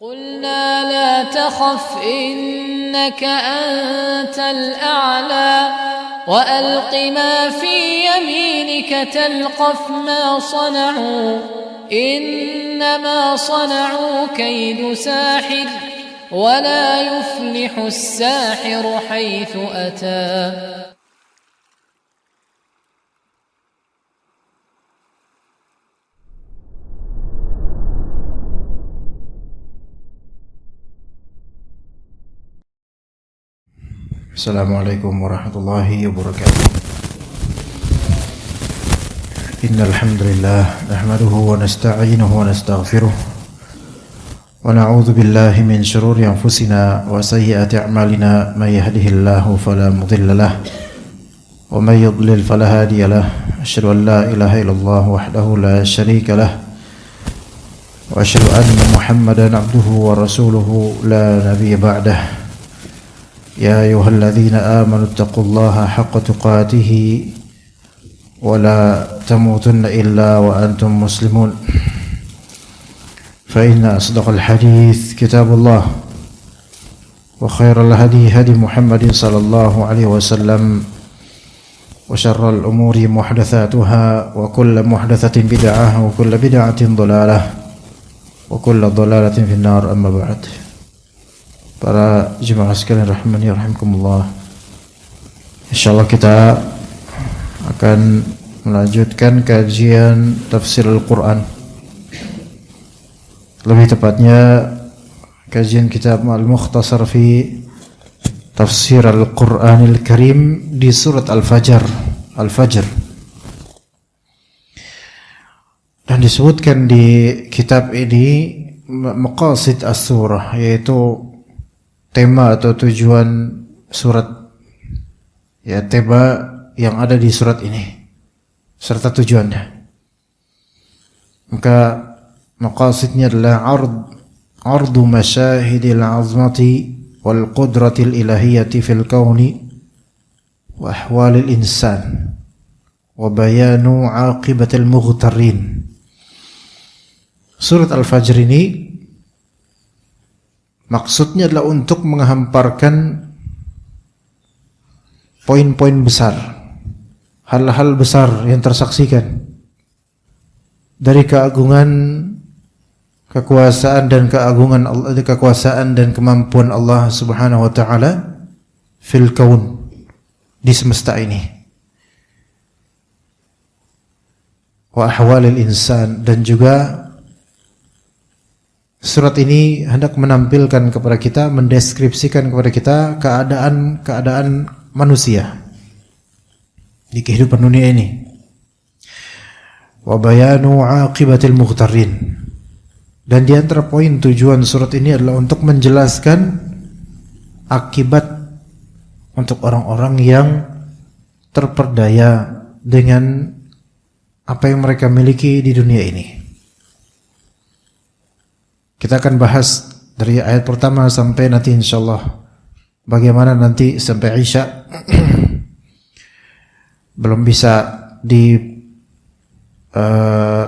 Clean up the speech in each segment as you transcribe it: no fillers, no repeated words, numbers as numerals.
قلنا لا تخف إنك أنت الأعلى وألق ما في يمينك تلقف ما صنعوا إنما صنعوا كيد ساحر ولا يفلح الساحر حيث أتى. Assalamualaikum warahmatullahi wabarakatuh. Innal hamdalillah nahmaduhu wa nasta'inuhu wa nastaghfiruh wa na'udzu billahi min shururi anfusina wa sayyiati a'malina may yahdihillahu fala mudilla lahu wa may yudlil fala hadiya lahu. Asyhadu an la ilaha illallah wahdahu la syarika lahu wa asyhadu anna Muhammadan abduhu wa rasuluhu la nabiyya ba'dahu. يا أيها الذين آمنوا اتقوا الله حق تقاته ولا تموتن إلا وأنتم مسلمون فإن أصدق الحديث كتاب الله وخير الهدي هدي محمد صلى الله عليه وسلم وشر الأمور محدثاتها وكل محدثة بدعة وكل بدعة ضلالة وكل ضلالة في النار. أما بعد. Para jemaah sekalian rahimani rahimakumullah, insyaallah kita akan melanjutkan kajian tafsir Al-Quran, lebih tepatnya kajian kitab Al-Mukhtasar fi Tafsir Al-Quranil Karim di surat Al-Fajr. Dan disebutkan di kitab ini maqasid as-surah, yaitu tema atau tujuan surat, ya, tema yang ada di surat ini serta tujuannya. Maka maqasidnya adalah ardu masyahidil azmati wal qudratil ilahiyyati fil kauni wa ahwalil insan wa bayanu aqibatil mughtarin. Surat Al-Fajr ini maksudnya adalah untuk menghamparkan poin-poin besar, hal-hal besar yang tersaksikan dari keagungan, kekuasaan dan keagungan Allah, kekuasaan dan kemampuan Allah Subhanahu wa taala fil kaun, di semesta ini, wa ahwalil insan, dan juga surat ini hendak menampilkan kepada kita, mendeskripsikan kepada kita keadaan manusia di kehidupan dunia ini. Wa bayanu aqibatil mughtarin. Dan di antara poin tujuan surat ini adalah untuk menjelaskan akibat untuk orang-orang yang terperdaya dengan apa yang mereka miliki di dunia ini. Kita akan bahas dari ayat pertama sampai nanti insyaallah bagaimana nanti sampai Isya. Belum bisa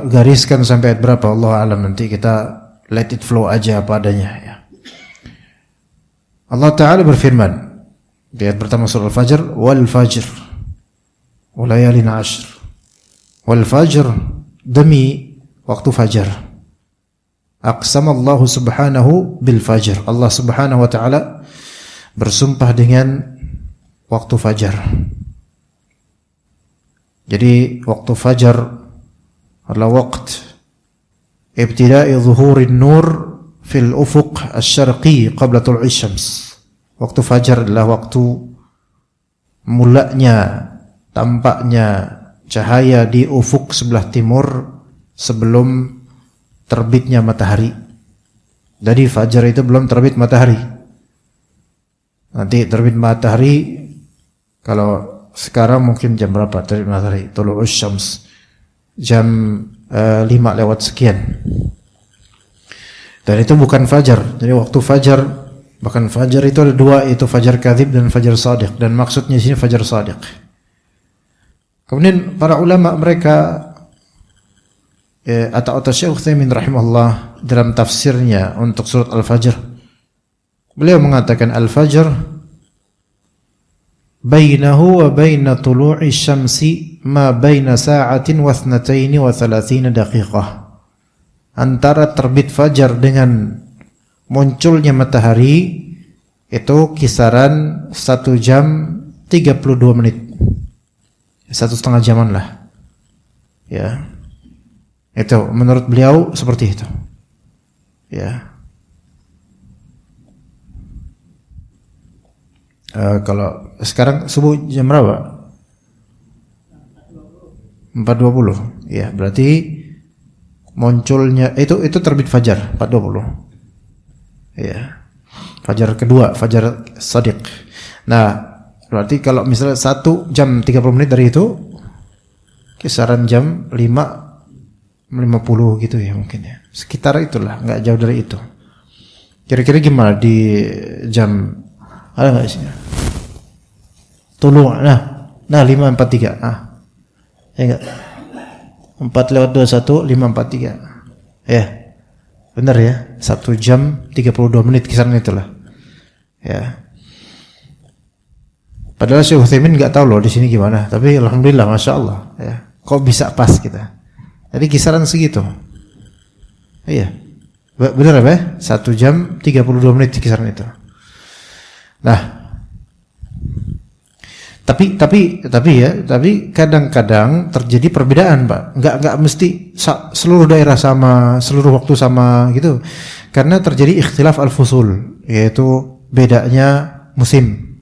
gariskan sampai ayat berapa, Allah alam, nanti kita let it flow aja apa adanya, ya. Allah Ta'ala berfirman di ayat pertama surah Al-Fajr, wal fajr wa layalin ashr. Wal fajr, demi waktu fajar. Aqsamallahu subhanahu bil fajr. Allah Subhanahu wa taala bersumpah dengan waktu fajar. Jadi waktu fajar adalah waktu ibtida'i zuhurin nur fil ufuq asy-syarqi qabla tul'i syams. Waktu fajar adalah waktu mulanya tampaknya cahaya di ufuk sebelah timur sebelum terbitnya matahari. Jadi fajar itu belum terbit matahari. Nanti terbit matahari, kalau sekarang mungkin jam berapa terbit matahari? Tulu'us syams, jam 5 lewat sekian. Dan itu bukan fajar. Jadi waktu fajar, bahkan fajar itu ada dua, itu fajar kadzib dan fajar shadiq. Dan maksudnya di sini fajar shadiq. Kemudian para ulama mereka atau Syekh Utsaimin rahimahullah dalam tafsirnya untuk surat Al-Fajr, beliau mengatakan Al-Fajr bainahu wa baina tulu'i syamsi ma baina sa'atin wa 32 wa 30 daqiqah. Antara terbit fajar dengan munculnya matahari itu kisaran 1 jam 32 menit. 1,5 jaman lah. Ya. Itu menurut beliau seperti itu. Ya. Kalau sekarang subuh jam berapa? 4.20. Ya, berarti munculnya itu terbit fajar 4.20. Ya. Fajar kedua, fajar shadiq. Nah, berarti kalau misalnya 1 jam 30 menit dari itu kisaran jam 5.50 gitu ya mungkin ya. Sekitar itulah, enggak jauh dari itu. Kira-kira gimana di jam ada enggak isinya? Tulu. Nah 5.43. Ya enggak? 4:21 5.43. Ya. Benar ya? 1 jam 32 menit kisaran itulah. Ya. Padahal Syekh Utsaimin enggak tahu loh di sini gimana, tapi alhamdulillah masyaallah ya. Kok bisa pas kita? Jadi kisaran segitu. Iya. Benar apa ya? 1 jam 32 menit kisaran itu. Nah. Tapi kadang-kadang terjadi perbedaan, Pak. Enggak mesti seluruh daerah sama, seluruh waktu sama gitu. Karena terjadi ikhtilaf al-fusul, yaitu bedanya musim.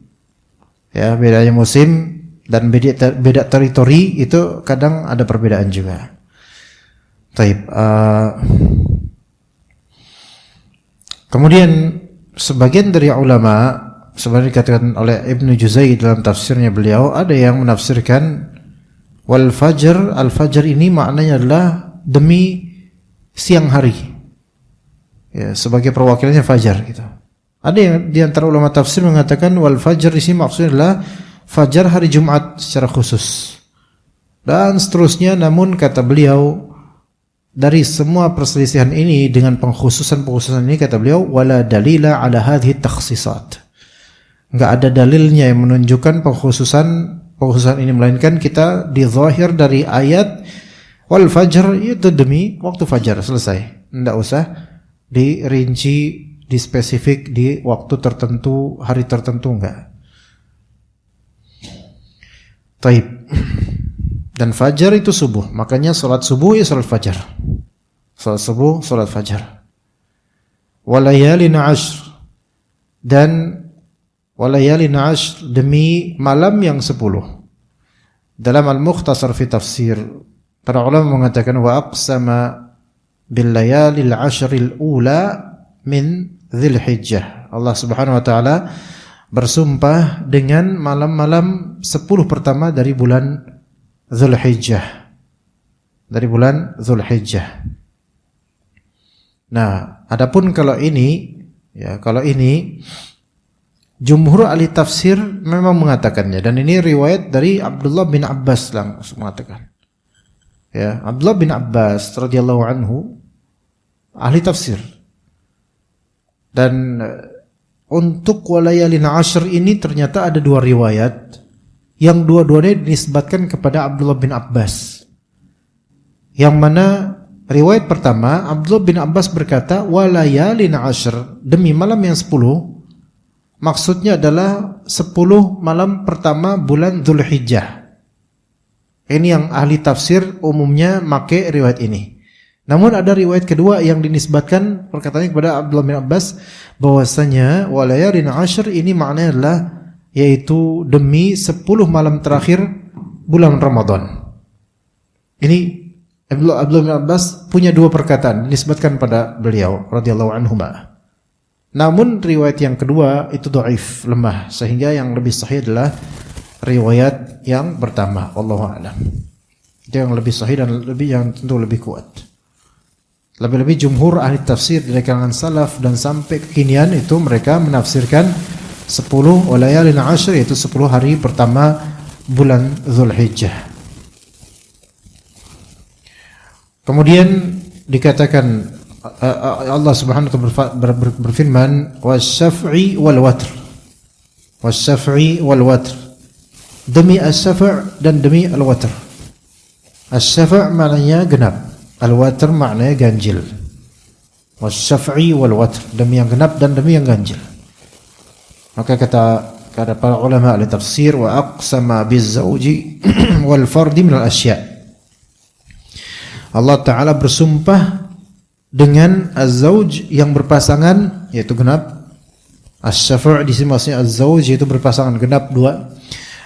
Ya, bedanya musim dan beda teritori itu kadang ada perbedaan juga. Taib. Kemudian sebagian dari ulama, sebenarnya dikatakan oleh Ibnu Juzai dalam tafsirnya beliau, ada yang menafsirkan wal fajr, al-fajr ini maknanya adalah demi siang hari. Ya, sebagai perwakilannya fajar gitu. Ada yang di antara ulama tafsir mengatakan wal fajr di sini maksudnya adalah fajar hari Jumat secara khusus. Dan seterusnya, namun kata beliau dari semua perselisihan ini dengan pengkhususan ini kata beliau wala dalila ala hadhihi takhsisat. Enggak ada dalilnya yang menunjukkan pengkhususan ini, melainkan kita di zahir dari ayat wal fajr itu demi waktu fajar, selesai. Enggak usah dirinci, di spesifik di waktu tertentu, hari tertentu, enggak. Taib. Dan fajar itu subuh, makanya salat subuh ya salat fajar. Salat subuh, salat fajar. Walayalin ashr, dan walayalin ashr demi malam yang 10. Dalam Al-Mukhtasar fi Tafsir, para ulama mengatakan wa aqsama bil layalil ashril ula min Dzulhijjah. Allah Subhanahu wa taala bersumpah dengan malam-malam 10 pertama dari bulan Dzulhijjah. Dari bulan Dzulhijjah. Nah, adapun kalau ini jumhur ahli tafsir memang mengatakannya, dan ini riwayat dari Abdullah bin Abbas langsung mengatakan. Ya, Abdullah bin Abbas radhiyallahu anhu ahli tafsir. Dan untuk walayalin ashr ini ternyata ada 2 riwayat yang dua-duanya dinisbatkan kepada Abdullah bin Abbas. Yang mana riwayat pertama, Abdullah bin Abbas berkata walayalin ashr, demi malam yang 10, maksudnya adalah 10 malam pertama bulan Dzulhijjah. Ini yang ahli tafsir umumnya make riwayat ini. Namun ada riwayat kedua yang dinisbatkan perkataannya kepada Abdullah bin Abbas bahwasanya walayalin ashr ini maknanya adalah yaitu demi 10 malam terakhir bulan Ramadan. Ini Abdullah bin Abbas punya 2 perkataan dinisbatkan pada beliau radhiyallahu anhuma. Namun riwayat yang kedua itu dhaif, lemah, sehingga yang lebih sahih adalah riwayat yang pertama, wallahu a'lam. Itu yang lebih sahih dan yang tentu lebih kuat. Lebih-lebih jumhur ahli tafsir dari kalangan salaf dan sampai kekinian itu mereka menafsirkan 10 walayalin ashr, yaitu 10 hari pertama bulan Dzulhijjah. Kemudian dikatakan Allah Subhanahu wa taala berfirman wasyaf'i wal watr. Wasyaf'i wal watr. Demi as-syaf' dan demi al-watr. As-syaf' maknanya genap, al-watr maknanya ganjil. Wasyaf'i wal watr, demi yang genap dan demi yang ganjil. Maka kata para ulama ahli tafsir wa aqsama biz-zawji wal fardi min al-asya'. Allah Ta'ala bersumpah dengan az-zawj yang berpasangan yaitu genap. As-syaf' di sini maksudnya az-zawj yaitu berpasangan genap dua,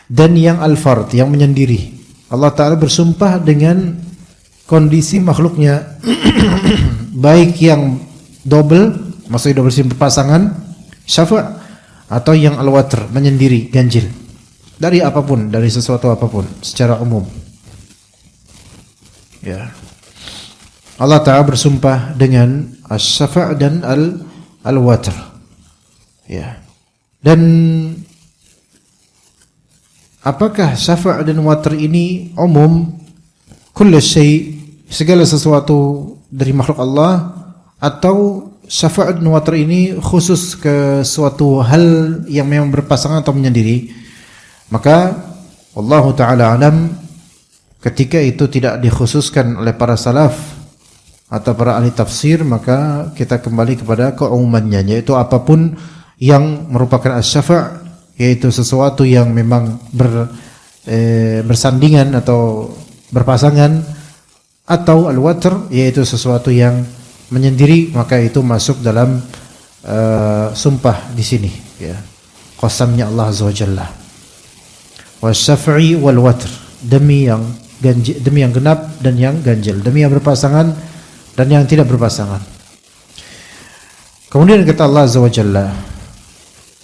dan yang al-fard yang menyendiri. Allah Ta'ala bersumpah dengan kondisi makhluknya baik yang double, maksudnya double sim berpasangan syafa' atau yang al-watr menyendiri ganjil dari apapun, dari sesuatu apapun secara umum. Ya. Allah Ta'ala bersumpah dengan as-syafa' dan al-watr. Ya. Dan apakah syafa' dan watr ini umum kullu syai', segala sesuatu dari makhluk Allah, atau syafa' dan watr ini khusus ke suatu hal yang memang berpasangan atau menyendiri? Maka Allah Ta'ala alam, ketika itu tidak dikhususkan oleh para salaf atau para ahli tafsir, maka kita kembali kepada keumumannya, yaitu apapun yang merupakan as-syafa', yaitu sesuatu yang memang bersandingan atau berpasangan, atau al-watr yaitu sesuatu yang menyendiri, maka itu masuk dalam sumpah di sini, ya. Qasamnya Allah Azza wa Jalla. Wasyaf'i wal watr, demi yang ganjil, demi yang genap dan yang ganjil, demi yang berpasangan dan yang tidak berpasangan. Kemudian kata Allah Azza wa Jalla,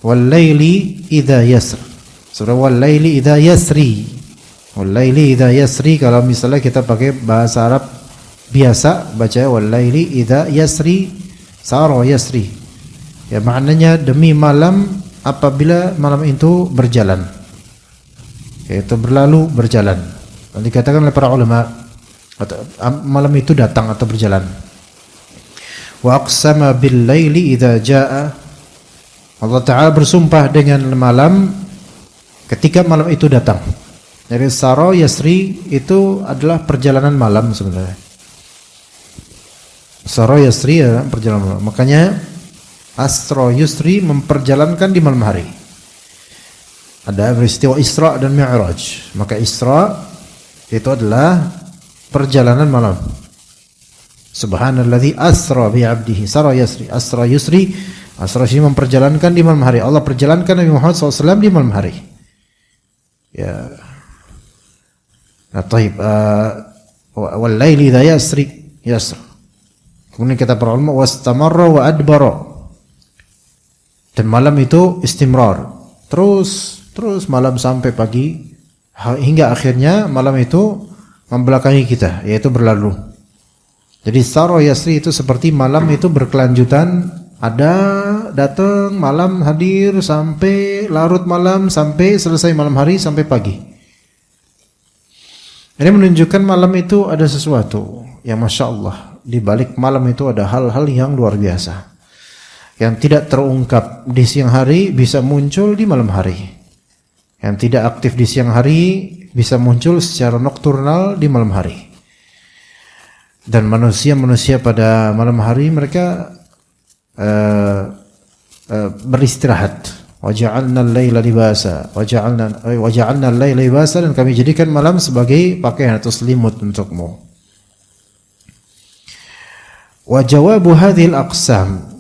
wal laili idza yasr. Surah wal laili idza yasri. Wal laili idza yasri, kalau misalnya kita pakai bahasa Arab biasa baca wal laili idza yasri, sara yasri. Ya, maknanya demi malam apabila malam itu berjalan, yaitu berlalu, berjalan. Dan dikatakan oleh para ulama malam itu datang atau berjalan. Wa aqsama bil laili idza jaa. Allah Ta'ala bersumpah dengan malam ketika malam itu datang. Jadi sara yasri itu adalah perjalanan malam sebenarnya. Sara yasri adalah perjalanan malam. Makanya asra yusri, memperjalankan di malam hari. Ada peristiwa Isra dan Mi'raj. Maka Isra itu adalah perjalanan malam. Subhanalladzi asra bi 'abdihi, sara yasri, asra yusri. Asra ini memperjalankan di malam hari. Allah perjalankan Nabi Muhammad SAW di malam hari. Ya. Nah, taib. Wal laili idza yasri, yasr. Kemudian kata para ulama wastamarra wa adbara. Dan malam itu istimrar. Terus malam sampai pagi, hingga akhirnya malam itu membelakangi kita, yaitu berlalu. Jadi sara yasri itu seperti malam itu berkelanjutan. Ada datang malam, hadir sampai larut malam, sampai selesai malam hari, sampai pagi. Ini menunjukkan malam itu ada sesuatu yang Masya Allah, di balik malam itu ada hal-hal yang luar biasa, yang tidak terungkap di siang hari bisa muncul di malam hari, yang tidak aktif di siang hari bisa muncul secara nokturnal di malam hari. Dan manusia-manusia pada malam hari mereka beristirahat. Waja'alna al-laila libasa, waja'alna al-laila libasa, dan kami jadikan malam sebagai pakaian atau selimut untukmu. Wa jawabu hadhil aqsam,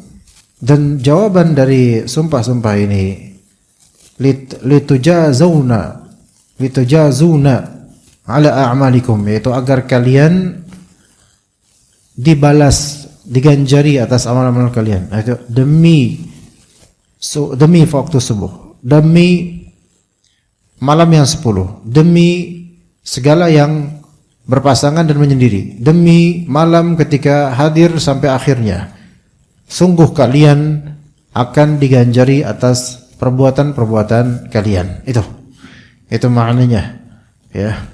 dan jawaban dari sumpah-sumpah ini, litujazuna ala a'malikum, yaitu agar kalian dibalas, diganjari atas amal-amal kalian. Itu demi waktu subuh, demi malam yang 10, demi segala yang berpasangan dan menyendiri, demi malam ketika hadir sampai akhirnya. Sungguh kalian akan diganjari atas perbuatan-perbuatan kalian. Itu maknanya, ya.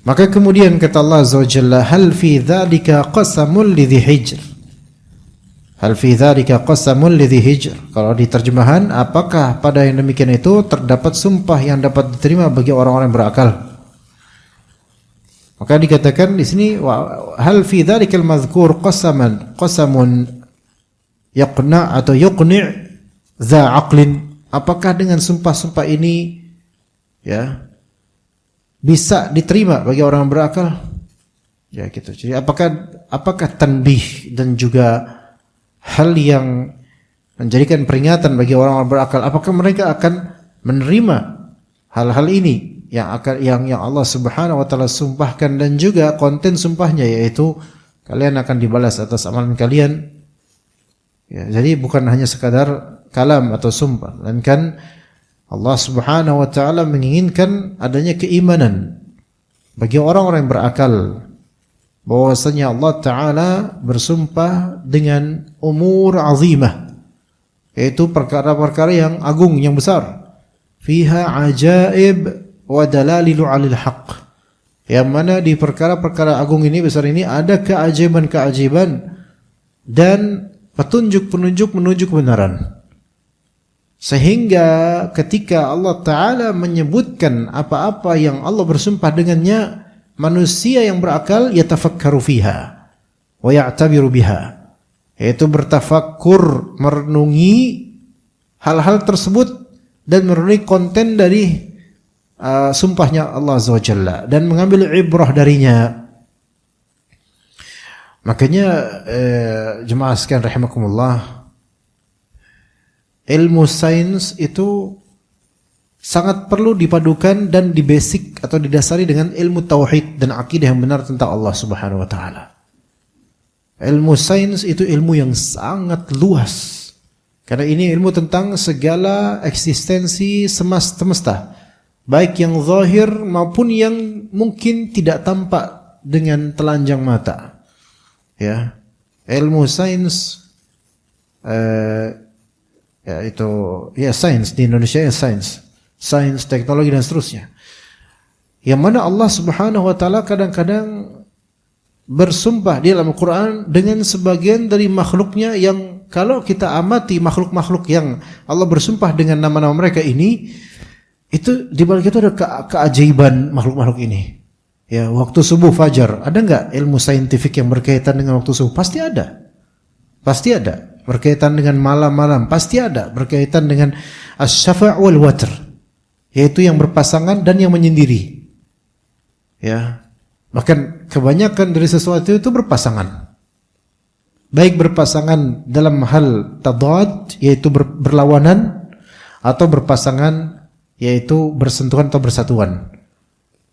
Maka kemudian kata Allah Azza wa Jalla, hal fi dzalika qasamul lidzi hijr. Hal fi dzalika qasamul lidzi hijr. Kalau di terjemahan, apakah pada yang demikian itu terdapat sumpah yang dapat diterima bagi orang-orang yang berakal? Maka dikatakan di sini, hal fi dzalikal mazkur qasamun yaqna atau yuqni' dza aqlin. Apakah dengan sumpah-sumpah ini ya bisa diterima bagi orang yang berakal? Ya gitu. Jadi apakah tanbih dan juga hal yang menjadikan peringatan bagi orang yang berakal, apakah mereka akan menerima hal-hal ini yang Allah Subhanahu wa taala sumpahkan, dan juga konten sumpahnya yaitu kalian akan dibalas atas amalan kalian. Ya, jadi bukan hanya sekadar kalam atau sumpah, melainkan Allah Subhanahu wa taala menginginkan adanya keimanan bagi orang-orang yang berakal bahwasanya Allah taala bersumpah dengan umur azimah, yaitu perkara-perkara yang agung, yang besar. Fiha ajaib wa dalalilu 'alil haqq. Yang mana di perkara-perkara agung ini, besar ini, ada keajaiban-keajaiban dan petunjuk-penunjuk menuju kebenaran. Sehingga ketika Allah Ta'ala menyebutkan apa-apa yang Allah bersumpah dengannya, manusia yang berakal yatafakkaru fiha wa ya'tabiru biha, yaitu bertafakkur, merenungi hal-hal tersebut dan merenungi konten dari sumpahnya Allah Azza wa Jalla dan mengambil ibrah darinya. Makanya jemaah sekalian rahimakumullah, ilmu sains itu sangat perlu dipadukan dan dibasic atau didasari dengan ilmu tauhid dan akidah yang benar tentang Allah Subhanahu wa taala. Ilmu sains itu ilmu yang sangat luas. Karena ini ilmu tentang segala eksistensi semesta, baik yang zahir maupun yang mungkin tidak tampak dengan telanjang mata. Ya. Ilmu sains itu sains di Indonesia ya sains, teknologi dan seterusnya. Yang mana Allah Subhanahu wa taala kadang-kadang bersumpah di dalam Al-Qur'an dengan sebagian dari makhluknya yang kalau kita amati makhluk-makhluk yang Allah bersumpah dengan nama-nama mereka ini, itu di balik itu ada keajaiban makhluk-makhluk ini. Ya, waktu subuh fajar, ada enggak ilmu saintifik yang berkaitan dengan waktu subuh? Pasti ada. Pasti ada. Berkaitan dengan malam-malam, pasti ada. Berkaitan dengan asy-syafa' wal watr, yaitu yang berpasangan dan yang menyendiri. Ya. Bahkan kebanyakan dari sesuatu itu berpasangan. Baik berpasangan dalam hal tadad, yaitu berlawanan, atau berpasangan yaitu bersentuhan atau bersatuan.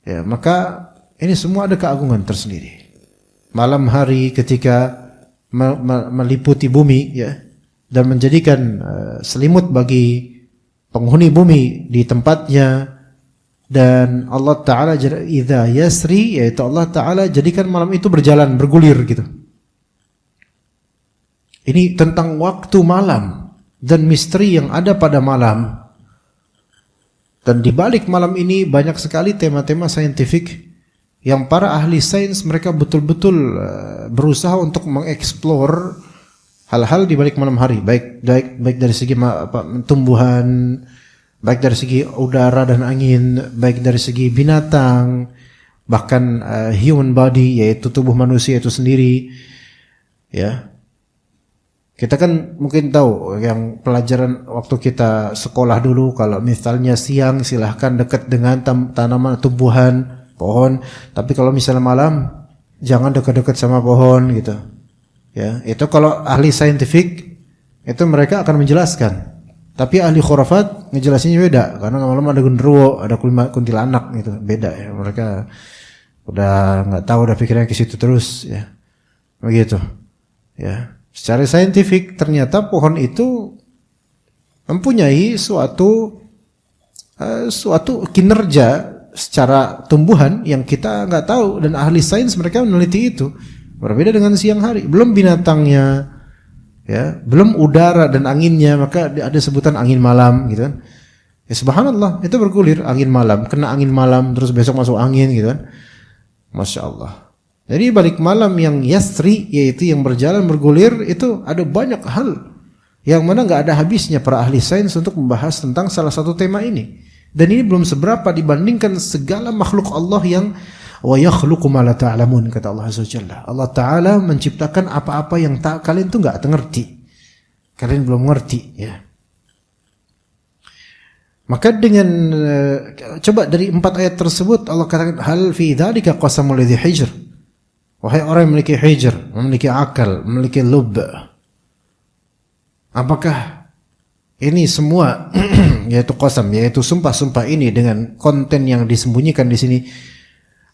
Ya, maka ini semua ada keagungan tersendiri. Malam hari ketika meliputi bumi, ya, dan menjadikan selimut bagi penghuni bumi di tempatnya, dan Allah Ta'ala idza yasri, yaitu Allah Ta'ala jadikan malam itu berjalan, bergulir gitu. Ini tentang waktu malam dan misteri yang ada pada malam. Dan di balik malam ini banyak sekali tema-tema saintifik yang para ahli sains mereka betul-betul berusaha untuk mengeksplor hal-hal di balik malam hari, baik dari segi tumbuhan, baik dari segi udara dan angin, baik dari segi binatang, bahkan human body, yaitu tubuh manusia itu sendiri. Ya, kita kan mungkin tahu yang pelajaran waktu kita sekolah dulu, kalau misalnya siang silahkan dekat dengan tanaman, tumbuhan, pohon, tapi kalau misalnya malam jangan dekat-dekat sama pohon gitu. Ya, itu kalau ahli saintifik itu mereka akan menjelaskan. Tapi ahli khurafat ngejelasinnya beda, karena malam ada genderuwo, ada kuntilanak gitu, beda ya. Mereka udah nggak tahu, udah pikirnya ke situ terus ya. Begitu. Ya. Secara saintifik ternyata pohon itu mempunyai suatu kinerja secara tumbuhan yang kita nggak tahu, dan ahli sains mereka meneliti itu. Berbeda dengan siang hari, belum binatangnya, ya, belum udara dan anginnya, maka ada sebutan angin malam gitu kan. Ya subhanallah, itu bergulir angin malam, kena angin malam terus besok masuk angin gitu kan. Masya Allah. Jadi balik malam yang yasri, yaitu yang berjalan bergulir, itu ada banyak hal yang mana nggak ada habisnya para ahli sains untuk membahas tentang salah satu tema ini. Dan ini belum seberapa dibandingkan segala makhluk Allah yang wa yakhluqu ma la ta'lamun, kata Allah Azza wa Jalla. Allah Ta'ala menciptakan apa-apa yang kalian tuh nggak ngerti. Kalian belum ngerti, ya. Maka dengan coba dari 4 ayat tersebut Allah katakan hal fi dzalika qasamul ladzi hijr. Wahai orang yang memiliki hijr, memiliki akal, memiliki lub. Apakah ini semua yaitu qasam, yaitu sumpah-sumpah ini dengan konten yang disembunyikan di sini,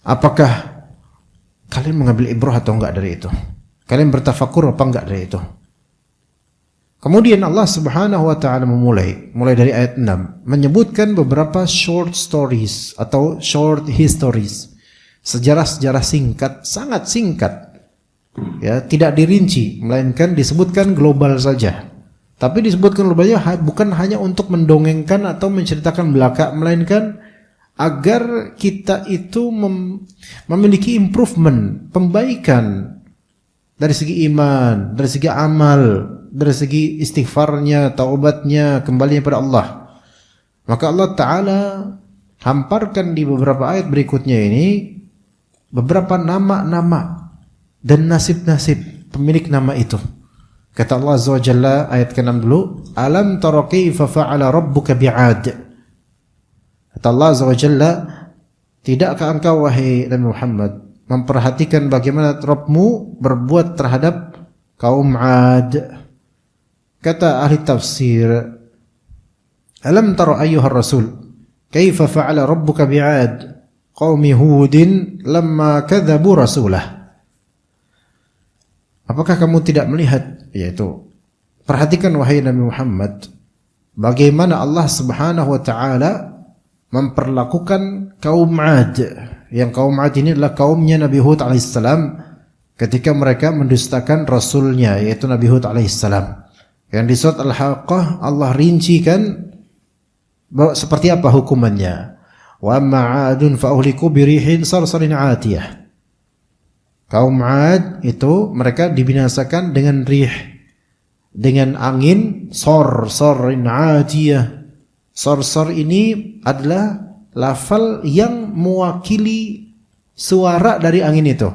apakah kalian mengambil ibrah atau enggak dari itu? Kalian bertafakur apa enggak dari itu? Kemudian Allah Subhanahu wa taala mulai dari ayat 6 menyebutkan beberapa short stories atau short histories. Sejarah-sejarah singkat, sangat singkat. Ya, tidak dirinci, melainkan disebutkan global saja. Tapi disebutkan globalnya bukan hanya untuk mendongengkan atau menceritakan belaka, melainkan agar kita itu memiliki improvement, pembaikan dari segi iman, dari segi amal, dari segi istighfarnya, taubatnya, kembalinya pada Allah. Maka Allah Ta'ala hamparkan di beberapa ayat berikutnya ini beberapa nama-nama dan nasib-nasib pemilik nama itu. Kata Allah Azza wa Jalla ayat ke-6 dulu, alam tara kaifa fa'ala rabbuka bi'ad. Kata Allah Azza wa Jalla, tidakkah engkau wahai Nabi Muhammad memperhatikan bagaimana Rabbmu berbuat terhadap kaum 'Ad? Kata ahli tafsir, alam tara ayyuhar rasul kaifa fa'ala rabbuka bi'ad qaumi hudin lamma kadzabu rasulah. Apakah kamu tidak melihat, yaitu perhatikan wahai Nabi Muhammad, bagaimana Allah Subhanahu wa taala memperlakukan kaum 'Ad. Yang kaum 'Ad ini adalah kaumnya Nabi Hud alaihissalam ketika mereka mendustakan rasulnya, yaitu Nabi Hud alaihissalam. Yang di surat Al-Haqqah Allah rincikan seperti apa hukumannya. Wa amma 'adun fa uhliku birihin sarsarin 'atiyah. Kaum 'Ad itu mereka dibinasakan dengan rih, dengan angin sarsarin 'atiyah. Sarsar ini adalah lafal yang mewakili suara dari angin itu.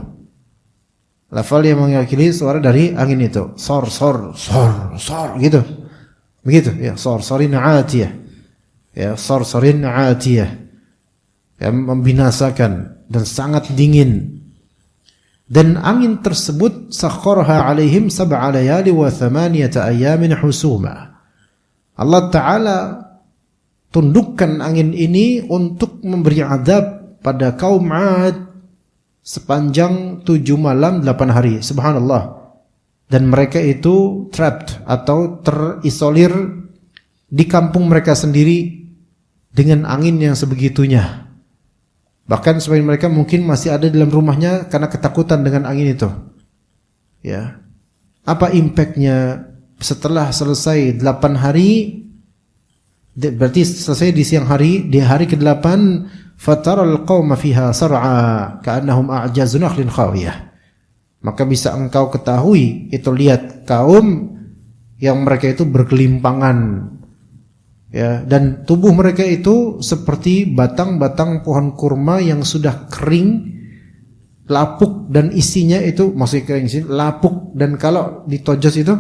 Lafal yang mewakili suara dari angin itu. Sor gitu. Begitu ya, sarsarin 'atiyah. Ya, sarsarin 'atiyah. Yang membinasakan dan sangat dingin. Dan angin tersebut sakharaha alaihim sab'a layali wa thamaniyata ayamin husuma. Allah Ta'ala tundukkan angin ini untuk memberi azab pada kaum 'Ad sepanjang 7 malam 8 hari. Subhanallah. Dan mereka itu trapped atau terisolir di kampung mereka sendiri dengan angin yang sebegitunya. Bahkan sebagian mereka mungkin masih ada dalam rumahnya karena ketakutan dengan angin itu. Ya. Apa impactnya setelah selesai 8 hari? Berarti selesai di siang hari, di hari ke-8 fataral qauma fiha sar'a ka'annahum a'jazu nakhlin khawiyah. Maka bisa engkau ketahui, itu lihat kaum yang mereka itu bergelimpangan. Ya, dan tubuh mereka itu seperti batang-batang pohon kurma yang sudah kering, lapuk, dan isinya itu maksudnya kering sih, lapuk, dan kalau ditojos itu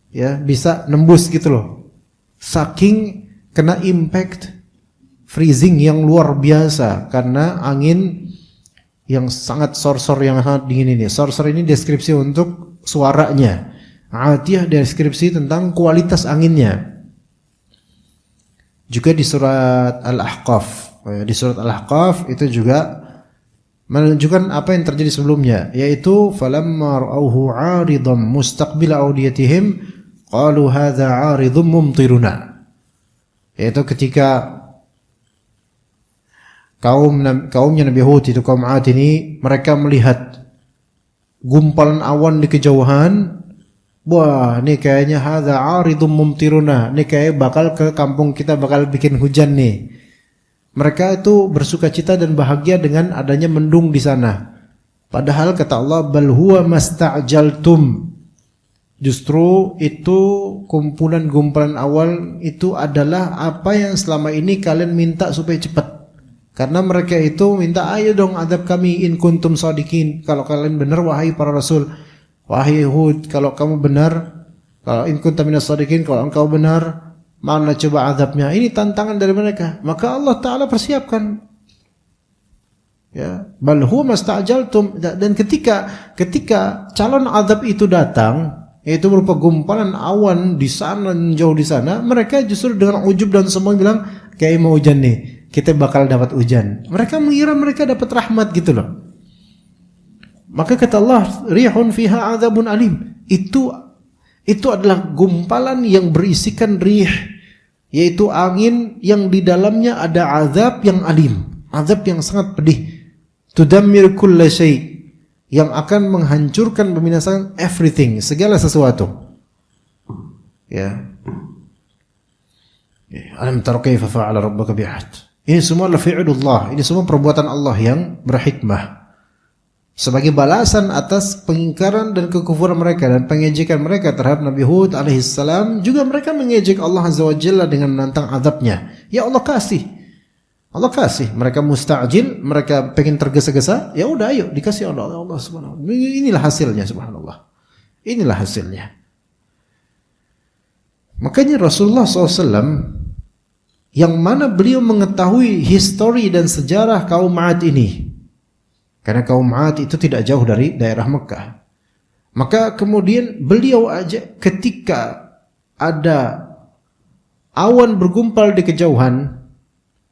ya bisa nembus gitu loh. Saking kena impact freezing yang luar biasa karena angin yang sangat sorsor yang sangat dingin ini. Sorsor ini deskripsi untuk suaranya. Atiyah deskripsi tentang kualitas anginnya. Juga di surat Al-Ahqaf. Di surat Al-Ahqaf itu juga menunjukkan apa yang terjadi sebelumnya, yaitu falamma ra'awhu 'aridan mustaqbila awdiyatihim qalu hadza 'aridun mumtiruna. Yaitu ketika kaumnya Nabi Hud itu, kaum 'Ad ini, mereka melihat gumpalan awan di kejauhan. Wah, ini kayaknya hadza 'aridum mumtiruna. Ini kayak bakal ke kampung kita bakal bikin hujan nih. Mereka itu bersukacita dan bahagia dengan adanya mendung di sana. Padahal kata Allah, bal huwa masta'jaltum. Justru itu kumpulan-kumpulan awal itu adalah apa yang selama ini kalian minta supaya cepat. Karena mereka itu minta, ayo dong adab kami in kuntum shadiqin. Kalau kalian benar wahai para rasul. Wahai Hud, kalau kamu benar, kalau in kuntum minas shadiqin, kalau engkau benar, mana coba azabnya. Ini tantangan dari mereka. Maka Allah Ta'ala persiapkan. Ya, bal huwa masta'jaltum. Dan ketika calon azab itu datang, yaitu berupa gumpalan awan di sana jauh di sana, mereka justru dengan ujub dan semua bilang, kayak mau hujan nih, kita bakal dapat hujan. Mereka mengira mereka dapat rahmat gitu loh. Maka kata Allah, rihun fiha adzabun alim. Itu adalah gumpalan yang berisikan rih, yaitu angin yang di dalamnya ada azab yang alim, azab yang sangat pedih. Tudammir kulla syai', yang akan menghancurkan, membinasakan everything, segala sesuatu. Ya. Alam tara kaifa fa'ala rabbuka bi'ad. Ini semua adalah fi'lullah, ini semua perbuatan Allah yang berhikmah. Sebagai balasan atas pengingkaran dan kekufuran mereka dan pengejekan mereka terhadap Nabi Hud alaihissalam, juga mereka mengejek Allah Azza wa Jalla dengan menantang azabnya. Ya Allah kasih. Allah kasih, mereka musta'jil, mereka pengen tergesa-gesa, ya udah ayo dikasih oleh Allah Subhanahu wa taala. Inilah hasilnya, subhanallah. Inilah hasilnya. Makanya Rasulullah SAW, yang mana beliau mengetahui histori dan sejarah kaum 'Ad ini, karena kaum 'Ad itu tidak jauh dari daerah Mekah. Maka kemudian beliau aja ketika ada awan bergumpal di kejauhan,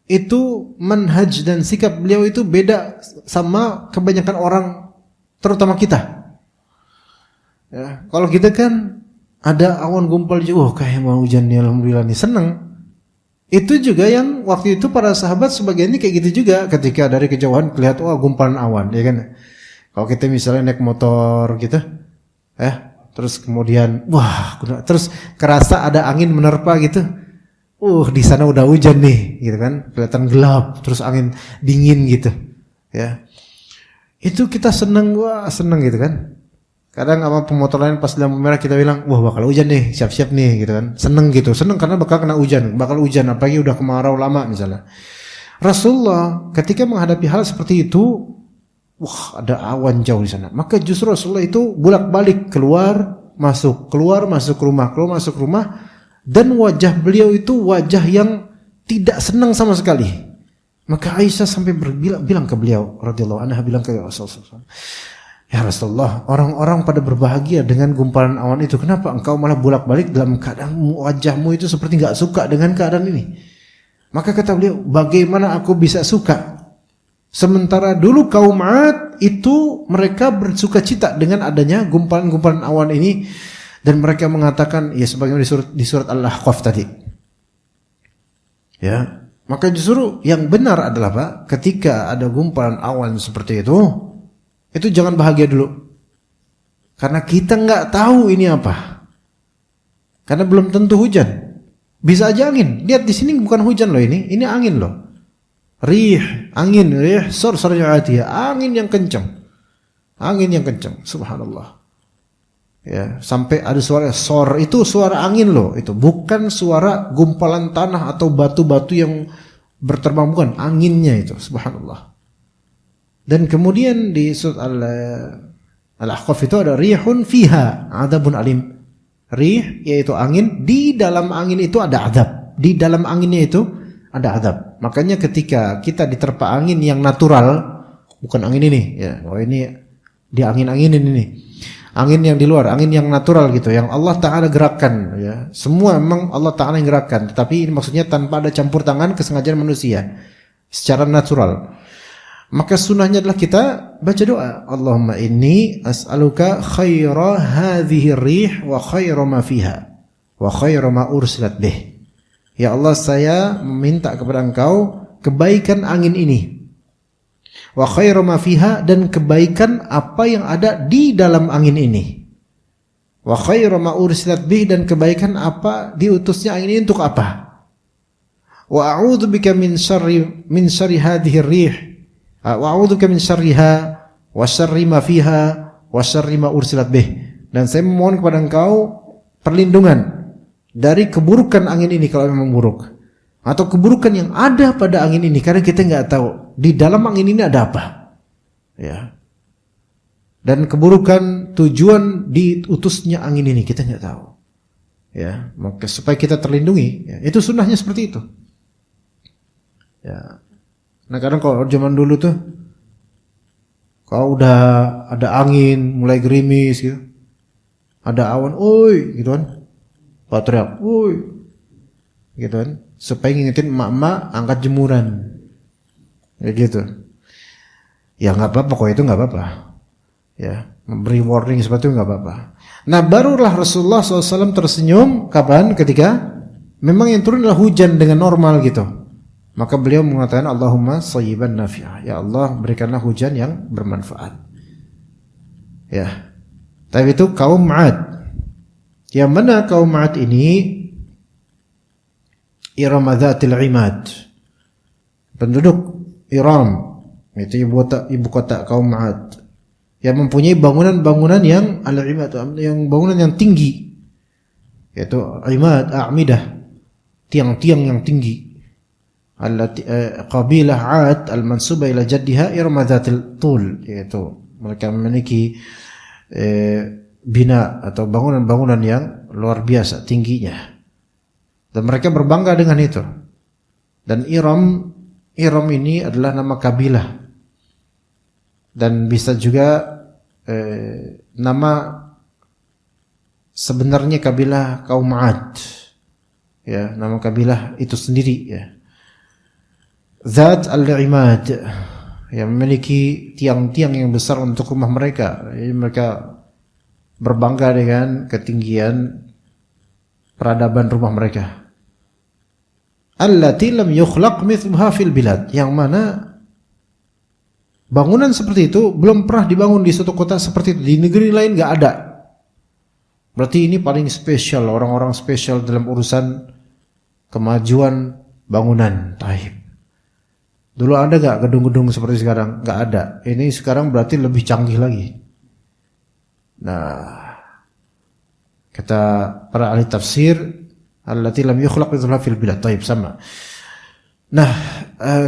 itu manhaj dan sikap beliau itu beda sama kebanyakan orang, terutama kita. Ya, kalau kita kan ada awan gumpal jauh, kayak mau hujan nih, alhamdulillah nih, seneng. Itu juga yang waktu itu para sahabat sebagiannya kayak gitu juga, ketika dari kejauhan kelihatan wah gumpalan awan, ya kan. Kalau kita misalnya naik motor gitu, terus kemudian wah, terus kerasa ada angin menerpa gitu. Di sana udah hujan nih, gitu kan, kelihatan gelap, terus angin dingin gitu, ya. Itu kita seneng gitu kan. Kadang sama pemotor lain pas lampu merah kita bilang, wah bakal hujan nih, siap-siap nih, gitu kan. Seneng karena bakal kena hujan, apalagi udah kemarau lama misalnya. Rasulullah ketika menghadapi hal seperti itu, wah ada awan jauh di sana. Maka justru Rasulullah itu bolak-balik keluar masuk rumah. Dan wajah beliau itu wajah yang tidak senang sama sekali. Maka Aisyah sampai bilang ke beliau radhiyallahu anha, bilang ke Rasulullah, ya Rasulullah, orang-orang pada berbahagia dengan gumpalan awan itu, kenapa engkau malah bolak-balik dalam keadaan wajahmu itu seperti enggak suka dengan keadaan ini? Maka kata beliau, bagaimana aku bisa suka? Sementara dulu kaum 'Ad itu mereka bersukacita dengan adanya gumpalan-gumpalan awan ini. Dan mereka mengatakan, ya sebagaimana di surat Al-Ahqaf tadi. Ya, maka justru yang benar adalah Pak, ketika ada gumpalan awan seperti itu jangan bahagia dulu. Karena kita nggak tahu ini apa. Karena belum tentu hujan. Bisa aja angin. Lihat di sini bukan hujan loh ini angin loh. Angin, angin yang kencang. Subhanallah. Ya, sampai ada suara sor, itu suara angin loh, itu bukan suara gumpalan tanah atau batu-batu yang berterbang, bukan, anginnya itu, subhanallah. Dan kemudian di surat Al-Ahqaf itu ada rihun fiha adzabun alim. Rih yaitu angin, di dalam angin itu ada azab. Di dalam anginnya itu ada azab. Makanya ketika kita diterpa angin yang natural, bukan angin ini ya, ini di angin-anginin ini. Angin yang di luar, angin yang natural gitu, yang Allah Ta'ala gerakkan ya. Semua memang Allah Ta'ala yang gerakkan, tetapi ini maksudnya tanpa ada campur tangan kesengajaan manusia, secara natural. Maka sunnahnya adalah kita baca doa, Allahumma inni as'aluka khaira hadhihi rih wa khaira ma fiha wa khaira ma ursilat bih. Ya Allah, saya meminta kepada Engkau kebaikan angin ini, wa khairu ma fiha, dan kebaikan apa yang ada di dalam angin ini, wa khairu ma ursilat bih, dan kebaikan apa diutusnya angin ini untuk apa, Wa a'udzubika min syarri hadhihi ar-rih. Wa a'udzubika min syarriha wa syarri ma fiha wa syarri ma ursilat bih. Dan saya memohon kepada Engkau perlindungan dari keburukan angin ini kalau memang buruk, atau keburukan yang ada pada angin ini, karena kita nggak tahu di dalam angin ini ada apa, ya. Dan keburukan tujuan diutusnya angin ini kita nggak tahu, ya. Maka supaya kita terlindungi, ya, itu sunnahnya seperti itu, ya. Nah kadang kalau zaman dulu tuh, kalau udah ada angin, mulai gerimis gitu, ada awan, oi, gitu kan, Pak teriak, oi, gitu kan, supaya ngingetin emak-emak angkat jemuran, ya gitu. Ya nggak apa-apa, kok itu nggak apa-apa, ya, memberi warning seperti itu nggak apa-apa. Nah barulah Rasulullah SAW tersenyum kapan? Ketika memang yang turun adalah hujan dengan normal gitu. Maka beliau mengatakan Allahumma shayyiban nafi'ah, ya Allah berikanlah hujan yang bermanfaat. Ya, tapi itu kaum 'Ad. Yang mana kaum 'Ad ini Iram Dzatil Imad, penduduk Iram, itu ibu kota kaum 'Ad, yang mempunyai bangunan-bangunan yang al-imad, yang bangunan yang tinggi, yaitu imad, a'midah, tiang-tiang yang tinggi. Allati qabilah 'Ad al-mansubah ila jaddiha Iram Dzatil Tul, yaitu mereka memiliki bina atau bangunan-bangunan yang luar biasa tingginya, dan mereka berbangga dengan itu. Dan Iram ini adalah nama kabilah, dan bisa juga nama sebenarnya kabilah kaum 'Ad, ya, nama kabilah itu sendiri, ya. Dzat al-Imad, yang memiliki tiang-tiang yang besar untuk rumah mereka. Jadi mereka berbangga dengan ketinggian peradaban rumah mereka. Allati lam yukhlaq mithluha fil bilad, yang mana bangunan seperti itu belum pernah dibangun di suatu kota seperti itu, di negeri lain nggak ada. Berarti ini paling spesial, orang-orang spesial dalam urusan kemajuan bangunan. Taib. Dulu ada nggak gedung-gedung seperti sekarang? Nggak ada. Ini sekarang berarti lebih canggih lagi. Nah, kata para ahli tafsir, allati lam yukhlaq mithluha fil bilad. Taib, sama. Nah,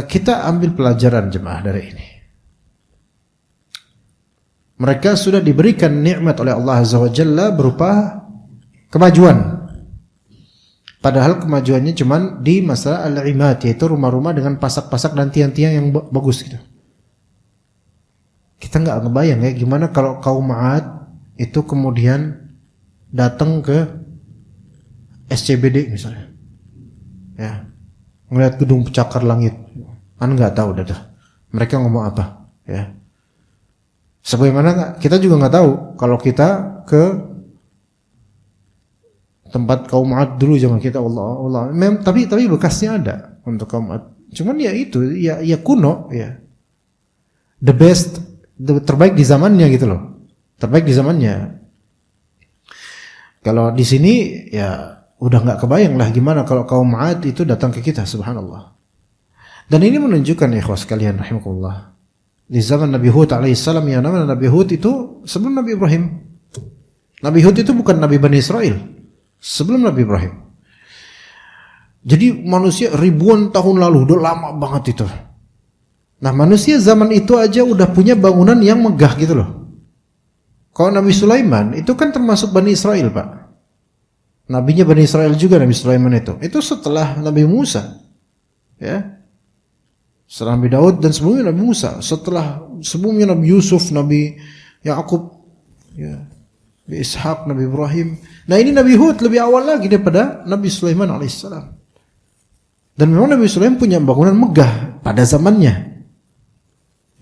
kita ambil pelajaran jemaah dari ini. Mereka sudah diberikan nikmat oleh Allah Azza wa Jalla berupa kemajuan. Padahal kemajuannya cuma di masalah al-imad, yaitu rumah-rumah dengan pasak-pasak dan tiang-tiang yang bagus gitu. Kita nggak ngebayang ya gimana kalau kaum 'Ad itu kemudian datang ke SCBD misalnya, ya, ngeliat gedung pencakar langit, nggak tahu dah mereka ngomong apa, ya. Sebagaimana kita juga nggak tahu kalau kita ke tempat kaum 'Ad dulu zaman kita, Allah. Tapi bekasnya ada untuk kaum 'Ad. Cuman ya itu, ya kuno, ya. The best, terbaik di zamannya gitu loh. Terbaik di zamannya. Kalau di sini ya udah nggak kebayang lah gimana kalau kaum 'Ad itu datang ke kita, subhanallah. Dan ini menunjukkan ikhwah sekalian rahimakumullah. Di zaman Nabi Hud alaihissalam, yang namanya Nabi Hud itu sebelum Nabi Ibrahim. Nabi Hud itu bukan Nabi Bani Israel, sebelum Nabi Ibrahim. Jadi manusia ribuan tahun lalu, udah lama banget itu. Nah manusia zaman itu aja udah punya bangunan yang megah gitu loh. Kalau Nabi Sulaiman itu kan termasuk Bani Israel, Pak. Nabinya Bani Israel juga Nabi Sulaiman itu. Itu setelah Nabi Musa, ya. Setelah Nabi Daud dan sebelumnya Nabi Musa, sebelumnya Nabi Yusuf, Nabi Yakub, ya, Nabi Ishak, Nabi Ibrahim. Nah ini Nabi Hud lebih awal lagi daripada Nabi Sulaiman alaihissalam. Dan memang Nabi Sulaiman punya bangunan megah pada zamannya,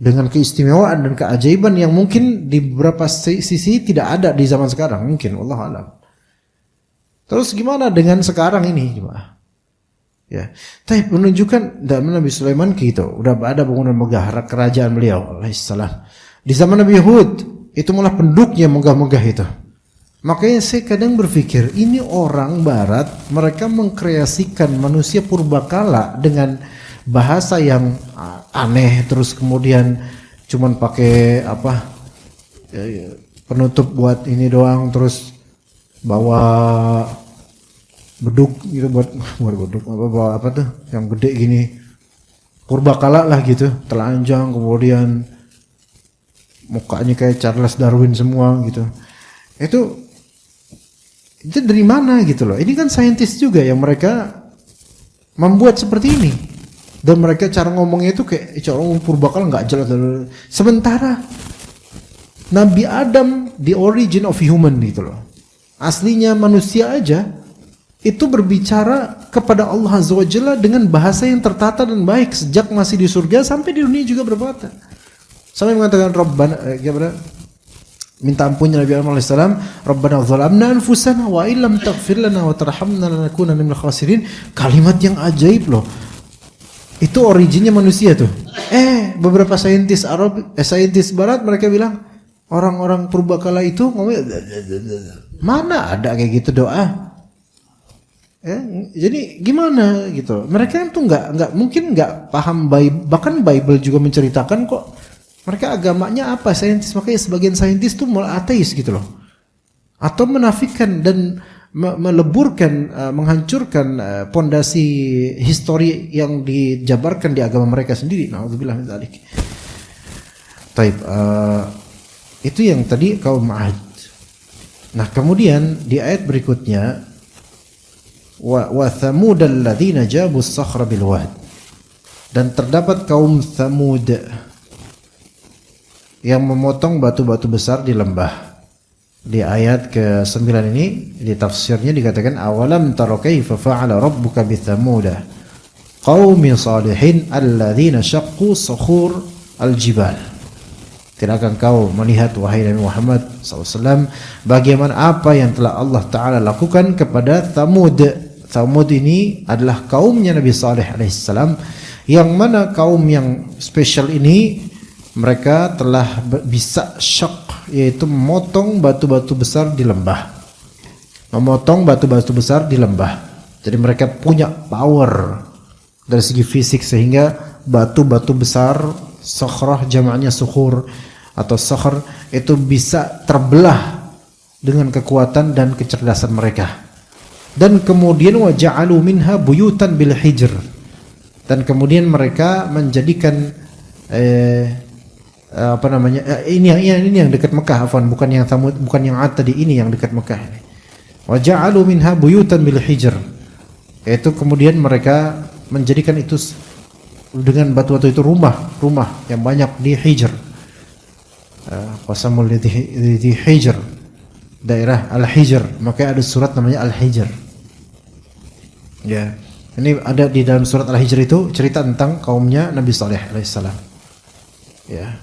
dengan keistimewaan dan keajaiban yang mungkin di beberapa sisi tidak ada di zaman sekarang, mungkin, wallahu a'lam. Terus gimana dengan sekarang ini, jemaah? Ya, tapi menunjukkan dalam Nabi Sulaiman gitu, udah ada bangunan megah kerajaan beliau alaihissalam. Di zaman Nabi Hud itu malah penduduknya megah-megah itu. Makanya saya kadang berpikir, ini orang barat, mereka mengkreasikan manusia purbakala dengan bahasa yang aneh, terus kemudian cuman pakai penutup buat ini doang, terus bawa beduk gitu buat beduk bawa apa tuh yang gede gini, purbakala lah gitu, telanjang, kemudian mukanya kayak Charles Darwin semua gitu. Itu dari mana gitu loh. Ini kan saintis juga yang mereka membuat seperti ini. Dan mereka cara ngomongnya itu kayak cara ngomong purbakala nggak jelas. Sementara Nabi Adam the origin of human gitu loh. Aslinya manusia aja itu berbicara kepada Allah Azza wa Jalla dengan bahasa yang tertata dan baik sejak masih di surga sampai di dunia juga berbahasa. Sampai mengatakan Rabbana minta ampunnya Nabi Adam AS, Rabbana zalamna anfusana wa illam taghfir lana wa tarhamna lanakunanna minal khasirin. Kalimat yang ajaib loh. Itu originnya manusia tuh. Beberapa saintis saintis barat mereka bilang orang-orang purbakala itu ngomong mana ada kayak gitu doa. Jadi gimana gitu. Mereka tuh nggak mungkin nggak paham Bible, bahkan Bible juga menceritakan kok. Mereka agamanya apa? Saintis. Makanya sebagian saintis tuh malah ateis gitu loh. Atau menafikan dan meleburkan, menghancurkan pondasi histori yang dijabarkan di agama mereka sendiri. Na'udzubillah min dzalik. Taib, itu yang tadi kaum Ad. Nah, kemudian di ayat berikutnya wa thamudal ladzina jabus sakhra bil wad. Dan terdapat kaum Thamud yang memotong batu-batu besar di lembah. Di ayat ke-9 ini di tafsirnya dikatakan awalam tara kaifa fa'ala rabbuka bi thamuda qaumi salihin alladzina syaqqu sukhur al-jibal. Tidakkah kau melihat wahai Nabi Muhammad SAW bagaimana apa yang telah Allah Ta'ala lakukan kepada Thamud. Thamud ini adalah kaumnya Nabi Saleh alaihissalam, yang mana kaum yang spesial ini mereka telah bisa syaq, yaitu memotong batu-batu besar di lembah. Memotong batu-batu besar di lembah. Jadi mereka punya power dari segi fisik sehingga batu-batu besar, sakhrah jamaknya sukhur atau sakhr, itu bisa terbelah dengan kekuatan dan kecerdasan mereka. Dan kemudian waja'alu minha buyutan bil hijr. Dan kemudian mereka menjadikan ini yang dekat Mekah, bukan yang Thamud, bukan yang Ad tadi, ini yang dekat Mekah ini. Wa ja'alu minha buyutan bil hijr. Yaitu kemudian mereka menjadikan itu dengan batu-batu itu rumah yang banyak di Hijr. Qasamul di Hijr, daerah Al-Hijr, maka ada surat namanya Al-Hijr. Ya. Ini ada di dalam surat Al-Hijr itu cerita tentang kaumnya Nabi Saleh alaihissalam. Ya.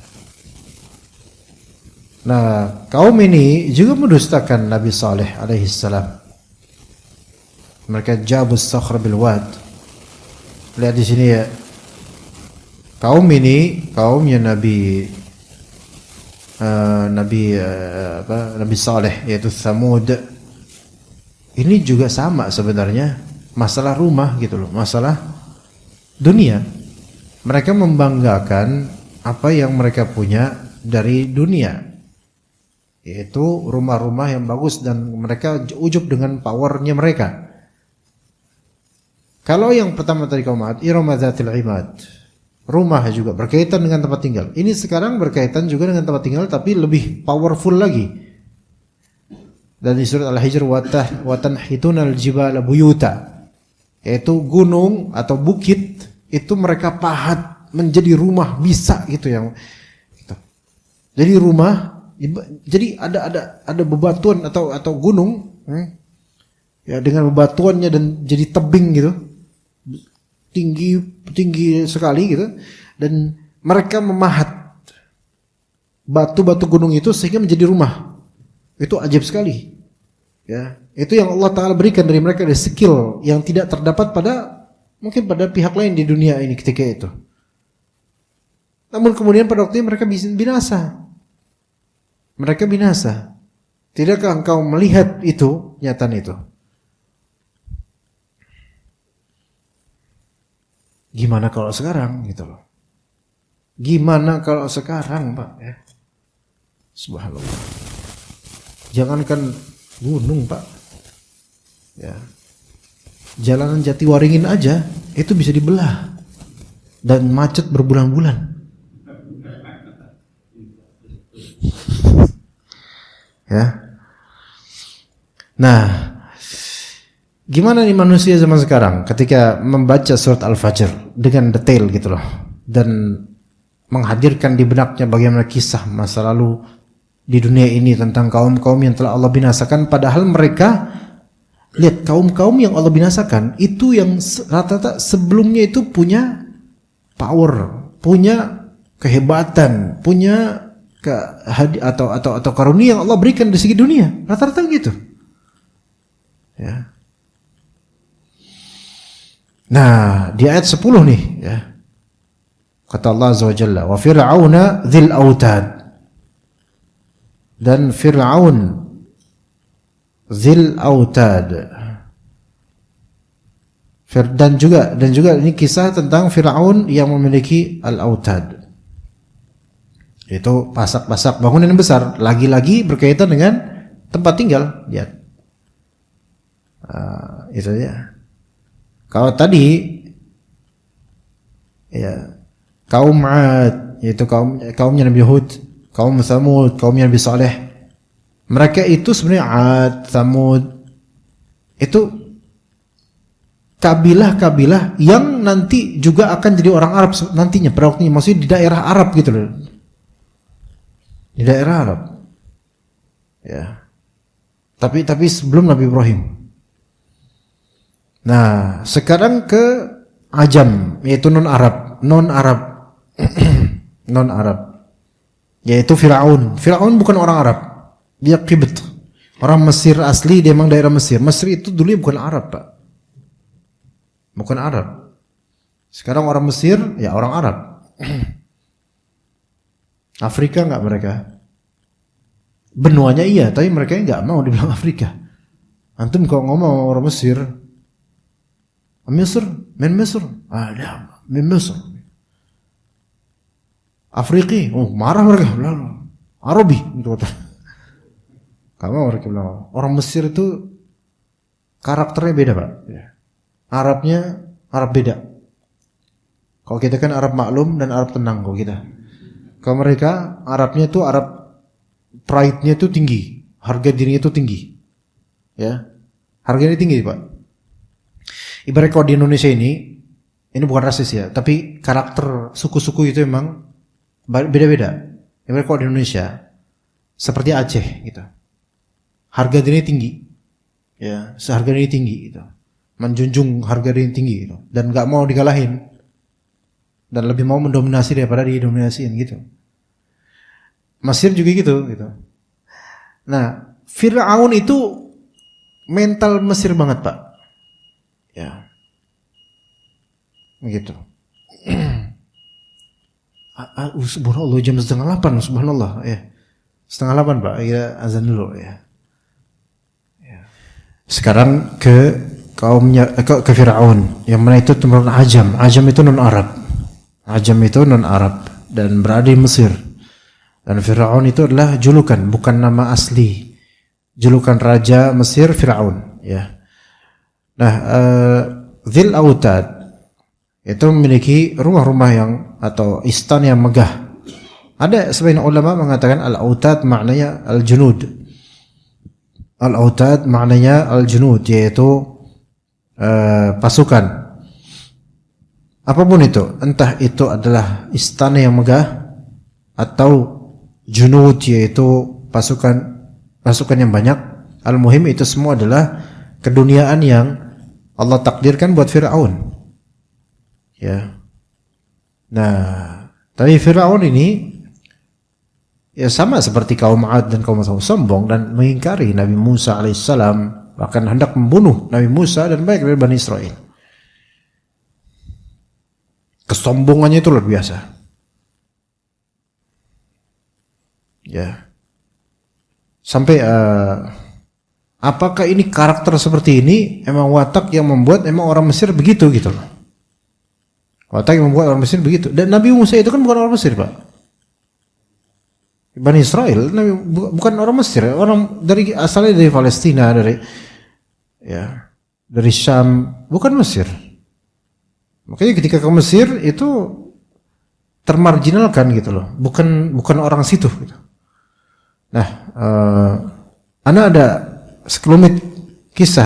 Nah, kaum ini juga mendustakan Nabi Saleh alaihissalam. Mereka jabus sakhr bil wad. Lihat di sini ya. Kaum ini kaumnya Nabi Saleh, yaitu Thamud. Ini juga sama sebenarnya, masalah rumah gitu loh, masalah dunia. Mereka membanggakan apa yang mereka punya dari dunia, yaitu rumah-rumah yang bagus, dan mereka ujub dengan powernya mereka. Kalau yang pertama tadi kaum Ad, Irama Dzatil Imad, rumah juga berkaitan dengan tempat tinggal. Ini sekarang berkaitan juga dengan tempat tinggal, tapi lebih powerful lagi. Dan di surat Al-Hijr watanhitunal jibala buyuta, yaitu gunung atau bukit itu mereka pahat menjadi rumah, bisa gitu yang gitu. Jadi rumah, jadi ada bebatuan atau gunung, ya dengan bebatuannya dan jadi tebing gitu, tinggi sekali gitu, dan mereka memahat batu-batu gunung itu sehingga menjadi rumah. Itu ajaib sekali. Ya, itu yang Allah Ta'ala berikan dari mereka, dari skill yang tidak terdapat mungkin pada pihak lain di dunia ini ketika itu. Namun kemudian pada waktu itu mereka binasa. Mereka binasa. Tidakkah engkau melihat itu, kenyataan itu? Gimana kalau sekarang gitu loh. Gimana kalau sekarang, Pak, ya. Subhanallah. Jangankan gunung, Pak. Ya. Jalanan Jatiwaringin aja itu bisa dibelah dan macet berbulan-bulan. Ya. Nah, gimana nih manusia zaman sekarang ketika membaca surat Al-Fajr dengan detail gitu loh, dan menghadirkan di benaknya bagaimana kisah masa lalu di dunia ini tentang kaum-kaum yang telah Allah binasakan, padahal mereka, lihat, kaum-kaum yang Allah binasakan itu yang rata-rata sebelumnya itu punya power, punya kehebatan, punya atau karunia yang Allah berikan di segi dunia, rata-rata gitu. Ya. Nah, di ayat 10 nih, ya. Kata Allah Azza wa Jalla, wa fir'auna dzil autad. Dan Fir'aun dzil autad. Dan juga ini kisah tentang Fir'aun yang memiliki al-autad. Itu pasak-pasak bangunan yang besar, lagi-lagi berkaitan dengan tempat tinggal. Lihat. Itu ya. Kalau tadi ya kaum 'Ad, yaitu kaumnya Nabi Hud, kaum Tsamud, kaumnya Nabi Saleh, mereka itu sebenarnya 'Ad, Tsamud itu kabilah-kabilah yang nanti juga akan jadi orang Arab nantinya, pada waktunya, maksudnya di daerah Arab gitu loh. Di daerah Arab. Ya. Tapi sebelum Nabi Ibrahim. Nah, sekarang ke Ajam, yaitu non-Arab. Non-Arab. Yaitu Fir'aun. Fir'aun bukan orang Arab. Dia Qibt. Orang Mesir asli, dia memang daerah Mesir. Mesir itu dulu bukan Arab, Pak. Bukan Arab. Sekarang orang Mesir, ya orang Arab. Afrika enggak mereka? Benuanya iya, tapi mereka enggak mau dibilang Afrika. Antum kalau ngomong orang Mesir, Misr, min Misr, ada min Misr. Afriki, marah mereka, Arabi, gitu. Kamu mereka bilang orang Mesir itu karakternya beda, Pak. Arabnya Arab beda. Kalau kita kan Arab maklum dan Arab tenang kalau kita. Kalau mereka Arabnya itu Arab pride-nya itu tinggi, harga dirinya itu tinggi. Ya. Harganya tinggi, Pak. Ibarat kalau di Indonesia ini bukan rasis ya, tapi karakter suku-suku itu memang beda-beda. Ibarat kalau di Indonesia seperti Aceh gitu. Harga dirinya tinggi. Ya, seharga dirinya tinggi gitu. Menjunjung harga dirinya tinggi gitu, dan enggak mau dikalahin. Dan lebih mau mendominasi daripada didominasiin gitu. Mesir juga gitu. Nah, Fir'aun itu mental Mesir banget, Pak. Ya. Begitu. Subhanallah, jam 7:30, subhanallah, ya. 7:30, Pak, ya, azan dulu ya. Sekarang ke kaumnya, ke Fir'aun, yang mana itu turun Ajam. Ajam itu non-Arab. Ajam itu non-Arab dan berada di Mesir. Dan Fir'aun itu adalah julukan, bukan nama asli. Julukan raja Mesir Fir'aun, ya. Nah, Dzil Autad itu memiliki rumah-rumah yang atau istan yang megah. Ada sebagian ulama mengatakan Al-Autad maknanya Al-Junud. Al-Autad maknanya Al-Junud, yaitu pasukan. Apapun itu, entah itu adalah istana yang megah atau junud, yaitu pasukan yang banyak. Al-muhim itu semua adalah keduniaan yang Allah takdirkan buat Fir'aun. Ya. Nah, tapi Fir'aun ini ya sama seperti kaum 'Ad dan kaum Tsamud, sombong dan mengingkari Nabi Musa alaihissalam, bahkan hendak membunuh Nabi Musa dan banyak dari Bani Israel. Kesombongannya itu luar biasa. Ya. Sampai apakah ini karakter seperti ini emang watak yang membuat emang orang Mesir begitu gitu loh. Watak yang membuat orang Mesir begitu. Dan Nabi Musa itu kan bukan orang Mesir, Pak. Bani Israel, bukan orang Mesir, orang asalnya dari Palestina, dari Syam, bukan Mesir. Makanya ketika ke Mesir itu termarginalkan gitu loh, bukan orang situ gitu. Nah, ana ada sekelumit kisah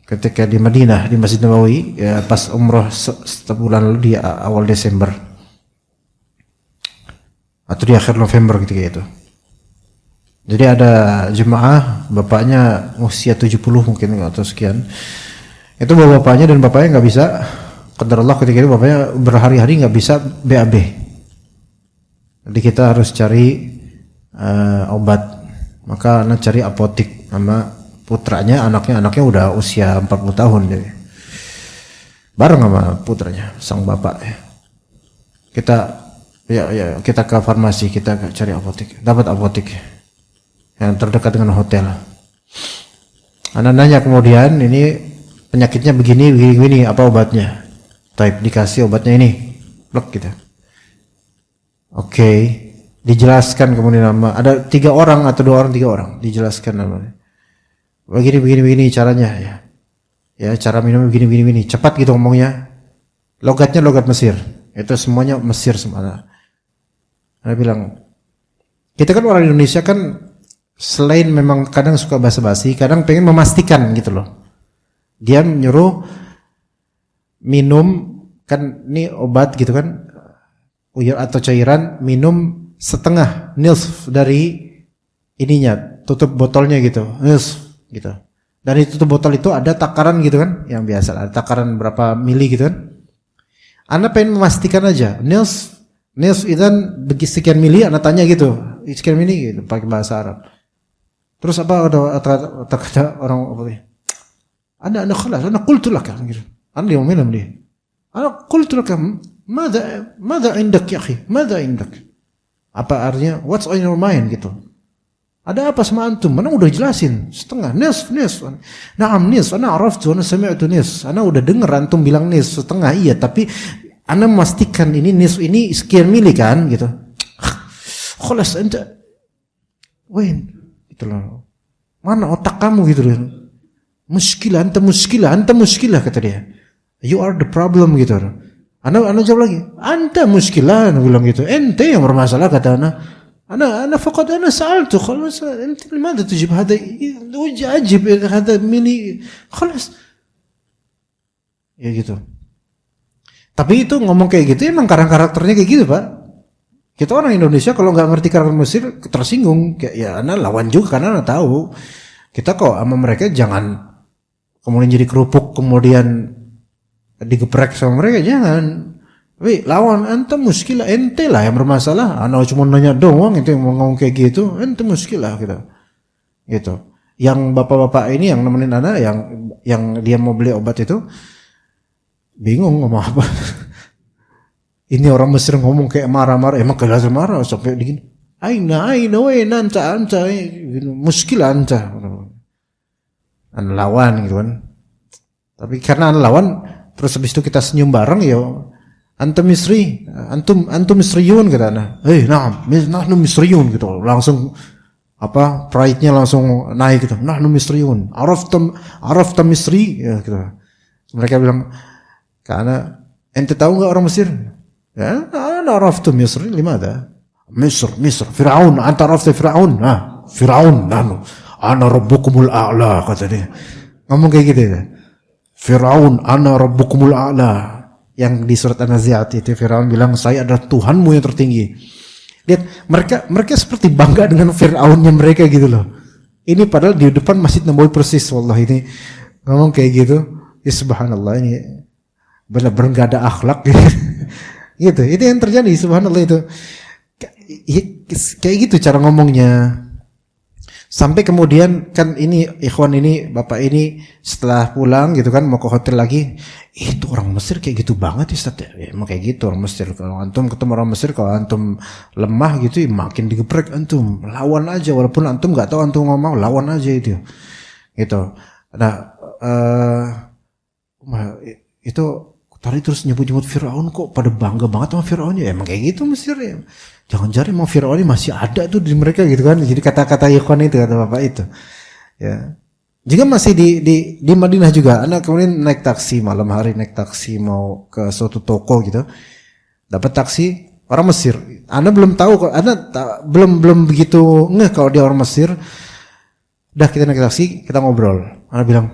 ketika di Madinah di Masjid Nabawi ya, pas umroh sebulan lalu di awal Desember atau di akhir November ketika itu. Jadi ada jemaah bapaknya usia 70 mungkin atau sekian. Itu bapaknya dan bapaknya nggak bisa, qadarullah ketika itu bapaknya berhari-hari nggak bisa BAB. Jadi kita harus cari obat. Maka anak cari apotik sama putranya, anaknya udah usia 40 tahun jadi. Bareng sama putranya, sang bapak ya. Kita ke farmasi, kita cari apotik. Dapat apotik yang terdekat dengan hotel. Anak nanya kemudian, ini penyakitnya begini, apa obatnya? Type dikasih obatnya ini, blok gitu. Oke, dijelaskan kemudian nama. Ada 3 orang atau 2 orang, 3 orang, dijelaskan namanya. Begini caranya ya. Ya cara minum begini. Cepat gitu ngomongnya. Logatnya logat Mesir. Itu semuanya Mesir semua. Dia bilang, kita kan orang Indonesia kan selain memang kadang suka basa-basi, kadang pengen memastikan gitu loh. Dia menyuruh minum kan ini obat gitu kan, uyur atau cairan, minum setengah nisf dari ininya, tutup botolnya gitu, nisf gitu. Dan di tutup botol itu ada takaran gitu kan, yang biasa ada takaran berapa mili gitu kan. Anda pengen memastikan aja, nisf idan sekian mili, Anda tanya gitu, sekian mili gitu pakai bahasa Arab. Terus apa kata orang apa dia? Anda khalas, ana qultu laka gitu. Anda yang minum dia. Ana qultu laka, "Madza indak ya akhi? Madza indak?" Apa artinya? What's on your mind gitu. Ada apa sama antum? Mana udah jelasin setengah nisf. Naam nisf, ana araftu, ana sami'tu nisf. Ana udah dengar antum bilang nisf setengah, iya, tapi ana memastikan ini nisf ini sekian mili kan gitu. Khalas anta Wain gitu loh. Mana otak kamu gitu loh. Anta muskilah kata dia. You are the problem gitu. Ana jawab lagi, anta muskilah, ana bilang gitu. Ente yang bermasalah kata ana. Ana faqat ana sa'altu khalas anta limadha tujib hada ajib hada mini khalas. Ya gitu. Tapi itu ngomong kayak gitu emang karakternya kayak gitu, Pak. Kita orang Indonesia kalau nggak ngerti karakter Mesir tersinggung, kayak ya ana lawan juga karena ana tahu. Kita kok sama mereka jangan kemudian jadi kerupuk kemudian digeprek sama mereka, jangan. Tapi lawan ente muskilah, ente lah yang bermasalah. Ana cuma nanya doang, itu yang mau ngomong kayak gitu, ente muskilah gitu. Yang bapak-bapak ini yang nemenin ana yang dia mau beli obat itu bingung ngomong apa. Ini orang Mesir ngomong kayak marah-marah, emang kelihatan marah sampai begini. Aina anta muskilah anta. An lawan gitu kan. Tapi karena an lawan terus habis itu kita senyum bareng ya. Antum Misri, antum Misriyun kata ana. Na'am, nahnu Misriyun gitu. Langsung apa pride-nya langsung naik gitu. Nahnu Misriyun. Arafta Misri ya gitu. Mereka bilang, "Karena ente tahu enggak orang Mesir?" Ya, ana araftu Misr, limada? Misr, Firaun, anta arafta Firaun. Firaun, ana rabbukumul a'la kata dia. Ngomong kayak gitu ya. Firaun, ana rabbukumul a'la. Yang di surat An-Nazi'at itu Firaun bilang, "Saya adalah Tuhanmu yang tertinggi." Lihat, mereka seperti bangga dengan Firaunnya mereka gitu loh. Ini padahal di depan Masjid Nabawi persis, wallahi ini ngomong kayak gitu. Ya subhanallah, ini benar-benar enggak ada akhlak gitu. Gitu, itu yang terjadi, subhanallah itu. Kayak gitu cara ngomongnya. Sampai kemudian kan ini ikhwan ini bapak ini setelah pulang gitu kan mau ke hotel lagi, itu orang Mesir kayak gitu banget ya Ustaz ya. Emang kayak gitu orang Mesir. Kalau antum ketemu orang Mesir, kalau antum lemah gitu ya makin digeprek antum. Lawan aja walaupun antum enggak tahu antum ngomong, lawan aja itu. Gitu. Nah, itu tadi terus nyebut-nyebut Firaun, kok pada bangga banget sama Firaun ya. Emang kayak gitu Mesir ya. Jangan-jangan emang Firaun ini masih ada tuh di mereka gitu kan. Jadi kata-kata ikhwan itu, kata bapak itu. Ya. Jika masih di Madinah juga, Anda kemudian naik taksi malam hari, naik taksi mau ke suatu toko gitu. Dapat taksi orang Mesir. Anda belum tahu kok, Anda belum begitu ngeh kalau dia orang Mesir. Dah kita naik taksi, kita ngobrol. Anda bilang,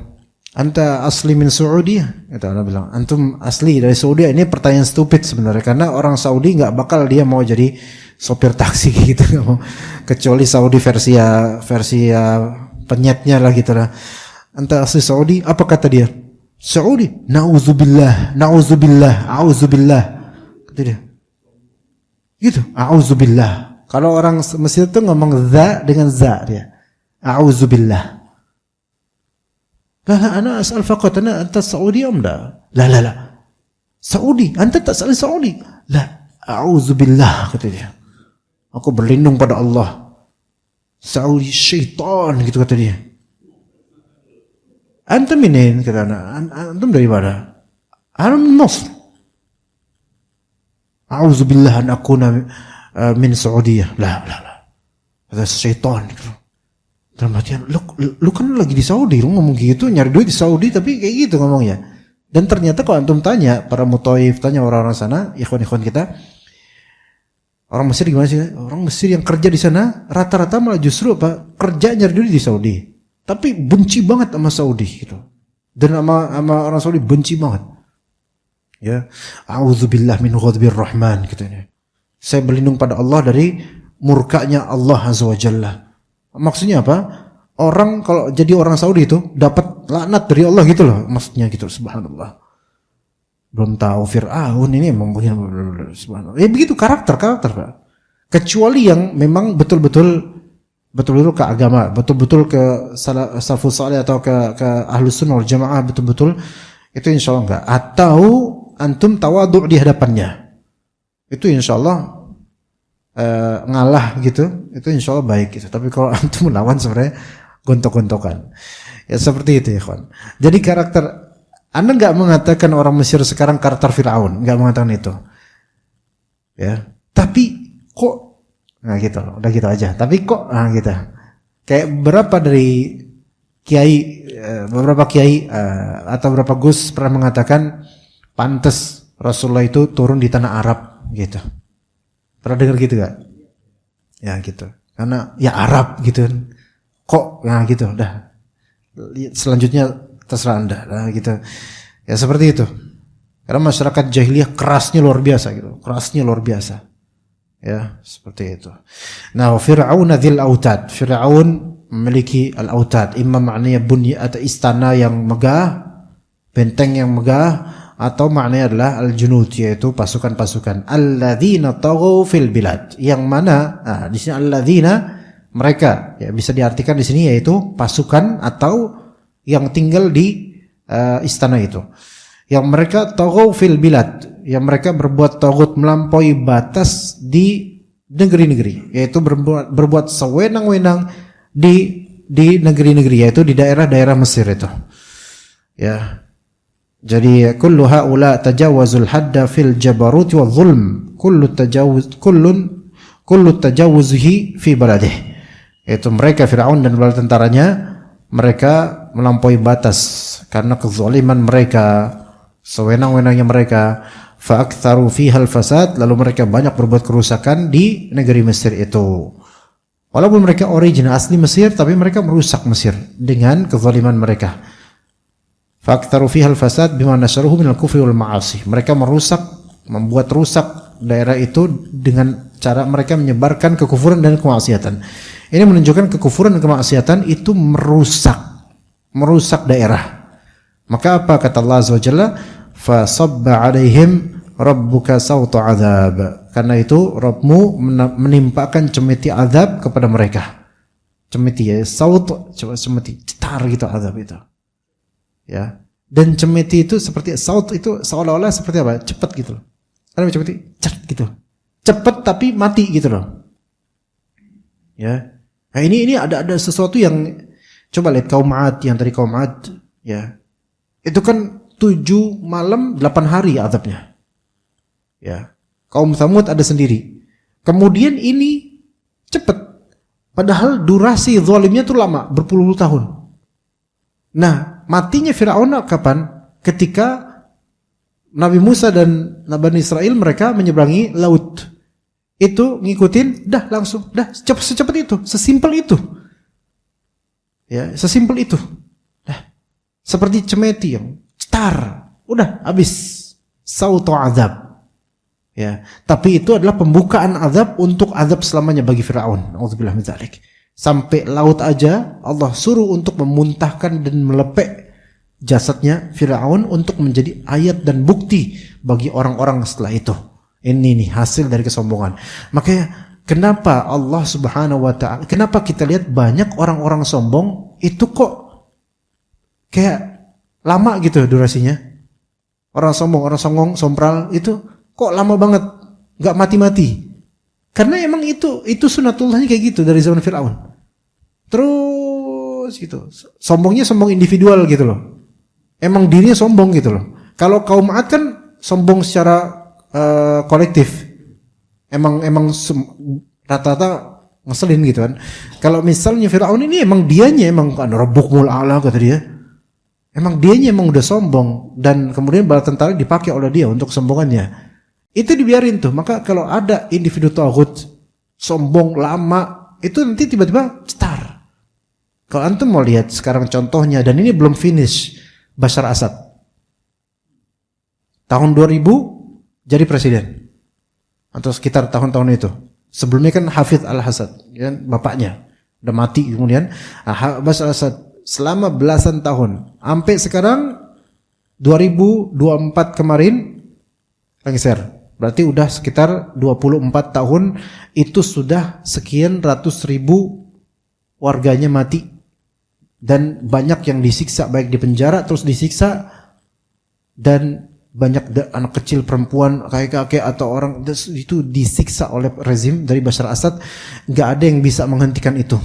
"Anta asli min Saudi?" Gitu. Anda bilang, "Antum asli dari Saudi." Ini pertanyaan stupid sebenarnya, karena orang Saudi nggak bakal dia mau jadi sopir taksi gitu, nggak mau. Kecuali Saudi versi penyetnya lah gitu lah. "Anta asli Saudi?" Apa kata dia? "Saudi." "Nauzubillah, auzubillah." Kata dia. Gitu, auzubillah. Kalau orang Mesir tuh ngomong za dengan za dia. Auzubillah. "La, ana as'al faqat, anta Saudi am la?" La. "Saudi, anta tak asli Saudi." "La, a'udzubillah," kata dia. "Aku berlindung pada Allah." "Saudi syaitan," gitu kata dia. "Anta minin?" kata anak. "Antum dari mana?" "Ana min Masr." "A'udzubillah an akuna min Saudiyah." La. Kata syaitan gitu. Dalam artian, lu kan lagi di Saudi, lu ngomong gitu, nyari duit di Saudi, tapi kayak gitu ngomongnya. Dan ternyata kalau antum tanya, para muthaif, tanya orang-orang sana, ikhwan-ikhwan kita, orang Mesir gimana sih? Orang Mesir yang kerja di sana, rata-rata malah justru apa? Kerja nyari duit di Saudi. Tapi benci banget sama Saudi gitu. Dan sama orang Saudi benci banget. Ya, "A'udzubillah min ghadabir rahman," katanya. Saya berlindung pada Allah dari murkanya Allah Azza wa Jalla. Maksudnya apa? Orang kalau jadi orang Saudi itu dapat laknat dari Allah gitu loh, maksudnya gitu. Subhanallah. Belum tahu Fir'aun ini emang begini, subhanallah. Ya begitu karakter Pak. Kecuali yang memang betul-betul ke agama, betul-betul ke salafus saleh atau ke ahlus sunnah wal jamaah, betul-betul itu insyaallah enggak. Atau antum tawadhu di hadapannya. Itu insyaallah ngalah gitu, itu insya Allah baik gitu. Tapi kalau antum melawan sebenarnya gontok-gontokan. Ya seperti itu ya kawan. Jadi karakter, Anda nggak mengatakan orang Mesir sekarang karakter Firaun, nggak mengatakan itu. Ya, tapi kok, nah gitu, udah gitu aja. Tapi kok, nah gitu. Kayak beberapa kiai atau beberapa gus pernah mengatakan pantas Rasulullah itu turun di tanah Arab gitu. Pernah dengar gitu gak? Ya gitu. Karena ya Arab gitu. Kok? Nah gitu. Udah. Selanjutnya terserah Anda. Nah gitu. Ya seperti itu. Karena masyarakat jahiliyah kerasnya luar biasa gitu. Kerasnya luar biasa. Ya seperti itu. Nah Fir'aun dzil autad. Fir'aun memiliki al-autad. Imma maknanya bunyi atau istana yang megah. Benteng yang megah. Atau maknanya adalah al-junud, yaitu pasukan-pasukan alladzina taghaw fil bilad, yang mana di sini alladzina mereka, ya bisa diartikan di sini yaitu pasukan atau yang tinggal di istana itu, yang mereka taghaw fil bilad, yang mereka berbuat taghut, melampaui batas di negeri-negeri, yaitu berbuat sewenang-wenang di negeri-negeri, yaitu di daerah-daerah Mesir itu. Ya. Jadi kullu haula tajawazul hadda fil jabarut wal zulm, kullu tajawuzihi fi baladih. Itu mereka Firaun dan bala tentaranya, mereka melampaui batas karena kezaliman mereka, sewenang-wenangnya mereka. Fa aktsaru fiha al fasad, lalu mereka banyak berbuat kerusakan di negeri Mesir itu. Walaupun mereka original asli Mesir, tapi mereka merusak Mesir dengan kezaliman mereka. Faktaru fihal fasad bima nasharuhu minal kufri wal ma'asi. Mereka membuat rusak daerah itu dengan cara mereka menyebarkan kekufuran dan kemaksiatan. Ini menunjukkan kekufuran dan kemaksiatan itu merusak daerah. Maka apa kata Allah Azza wa Jalla? Fa sabba 'alaihim rabbuka sawta 'adzab. Karena itu Rabbmu menimpakan cemeti azab kepada mereka. Cemeti ya, saut, coba cemeti, cetar gitu azab itu. Ya. Dan cemeti itu seperti saut itu seolah-olah seperti apa? Cepat gitu loh. Ada cemeti, cet gitu. Cepat tapi mati gitu loh. Ya. Nah, ini ada sesuatu yang coba lihat kaum 'Ad yang tadi kaum 'Ad ya. Itu kan 7 malam 8 hari azabnya. Ya. Kaum Tsamud ada sendiri. Kemudian ini cepat. Padahal durasi zalimnya itu lama, berpuluh-puluh tahun. Nah, matinya Fir'aun kapan? Ketika Nabi Musa dan Bani Israel mereka menyeberangi laut. Itu ngikutin, dah langsung, dah secepat itu, sesimpel itu. Ya, sesimpel itu. Dah. Seperti cemeti yang cetar, udah habis. Sautu azab. Ya, tapi itu adalah pembukaan azab untuk azab selamanya bagi Fir'aun. Auzubillah min dzalik. Sampai laut aja Allah suruh untuk memuntahkan dan melepek jasadnya Fir'aun untuk menjadi ayat dan bukti bagi orang-orang setelah itu. Ini nih hasil dari kesombongan. Makanya kenapa Allah Subhanahu wa taala, kenapa kita lihat banyak orang-orang sombong itu kok kayak lama gitu durasinya. Orang sombong, sompral itu kok lama banget, nggak mati-mati. Karena emang itu sunatullahnya kayak gitu dari zaman Fir'aun. Terus gitu. Sombongnya sombong individual gitu loh. Emang dirinya sombong gitu loh. Kalau kaum 'Ad kan sombong secara kolektif. Emang rata-rata ngeselin gitu kan. Kalau misalnya Fir'aun ini emang dianya emang kan rabbukul a'la kata dia. Emang dianya emang udah sombong dan kemudian bala tentara dipakai oleh dia untuk kesombongannya. Itu dibiarin tuh. Maka kalau ada individu taghut sombong lama, itu nanti tiba-tiba cetar. Kalau antum mau lihat sekarang contohnya, dan ini belum finish, Bashar Assad. Tahun 2000 jadi presiden. Atau sekitar tahun-tahun itu. Sebelumnya kan Hafidh al-Assad, ya, bapaknya udah mati kemudian. Bashar Assad selama belasan tahun, sampai sekarang 2024 kemarin lengser. Berarti udah sekitar 24 tahun itu sudah sekian ratus ribu warganya mati. Dan banyak yang disiksa, baik di penjara terus disiksa. Dan banyak anak kecil, perempuan, kakek-kakek atau orang itu disiksa oleh rezim dari Bashar Assad. Gak ada yang bisa menghentikan itu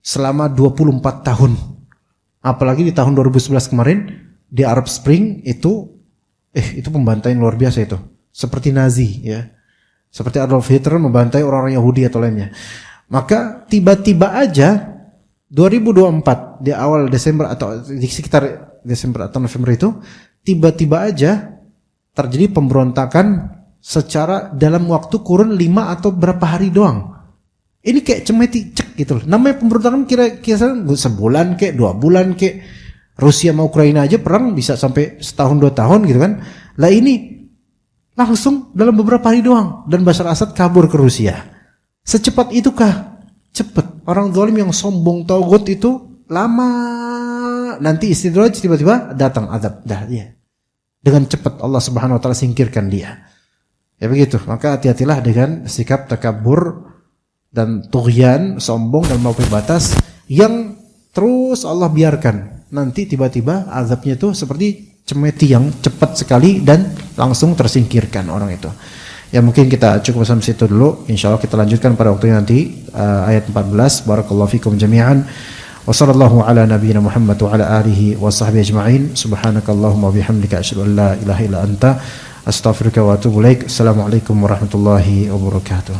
selama 24 tahun. Apalagi di tahun 2011 kemarin di Arab Spring itu pembantaian luar biasa itu. Seperti Nazi ya. Seperti Adolf Hitler membantai orang-orang Yahudi atau lainnya. Maka tiba-tiba aja 2024 di awal Desember atau di sekitar Desember atau November itu tiba-tiba aja terjadi pemberontakan secara dalam waktu kurun 5 atau berapa hari doang. Ini kayak cemeti cek gitu loh. Namanya pemberontakan kira-kira sebulan kayak 2 bulan kayak Rusia sama Ukraina aja perang bisa sampai setahun 2 tahun gitu kan. Lah ini langsung dalam beberapa hari doang dan Bashar Assad kabur ke Rusia. Secepat itukah? Cepat. Orang zalim yang sombong taghut itu lama, nanti istidraj tiba-tiba datang azab dah dia. Dengan cepat Allah Subhanahu wa taala singkirkan dia. Ya begitu. Maka hati-hatilah dengan sikap takabur dan tughyan, sombong dan melampaui batas yang terus Allah biarkan. Nanti tiba-tiba azabnya itu seperti cemeti yang cepat sekali dan langsung tersingkirkan orang itu. Ya mungkin kita cukup sampai situ dulu. Insyaallah kita lanjutkan pada waktunya nanti ayat 14. Barakallahu fikum jami'an. Wa sallallahu ala nabiyyina Muhammad wa ala alihi wa sahbihi ajma'in. Subhanakallahumma wa bihamdika asyhadu an la ilaha illa anta astaghfiruka wa atubu ilaik. Assalamualaikum warahmatullahi wabarakatuh.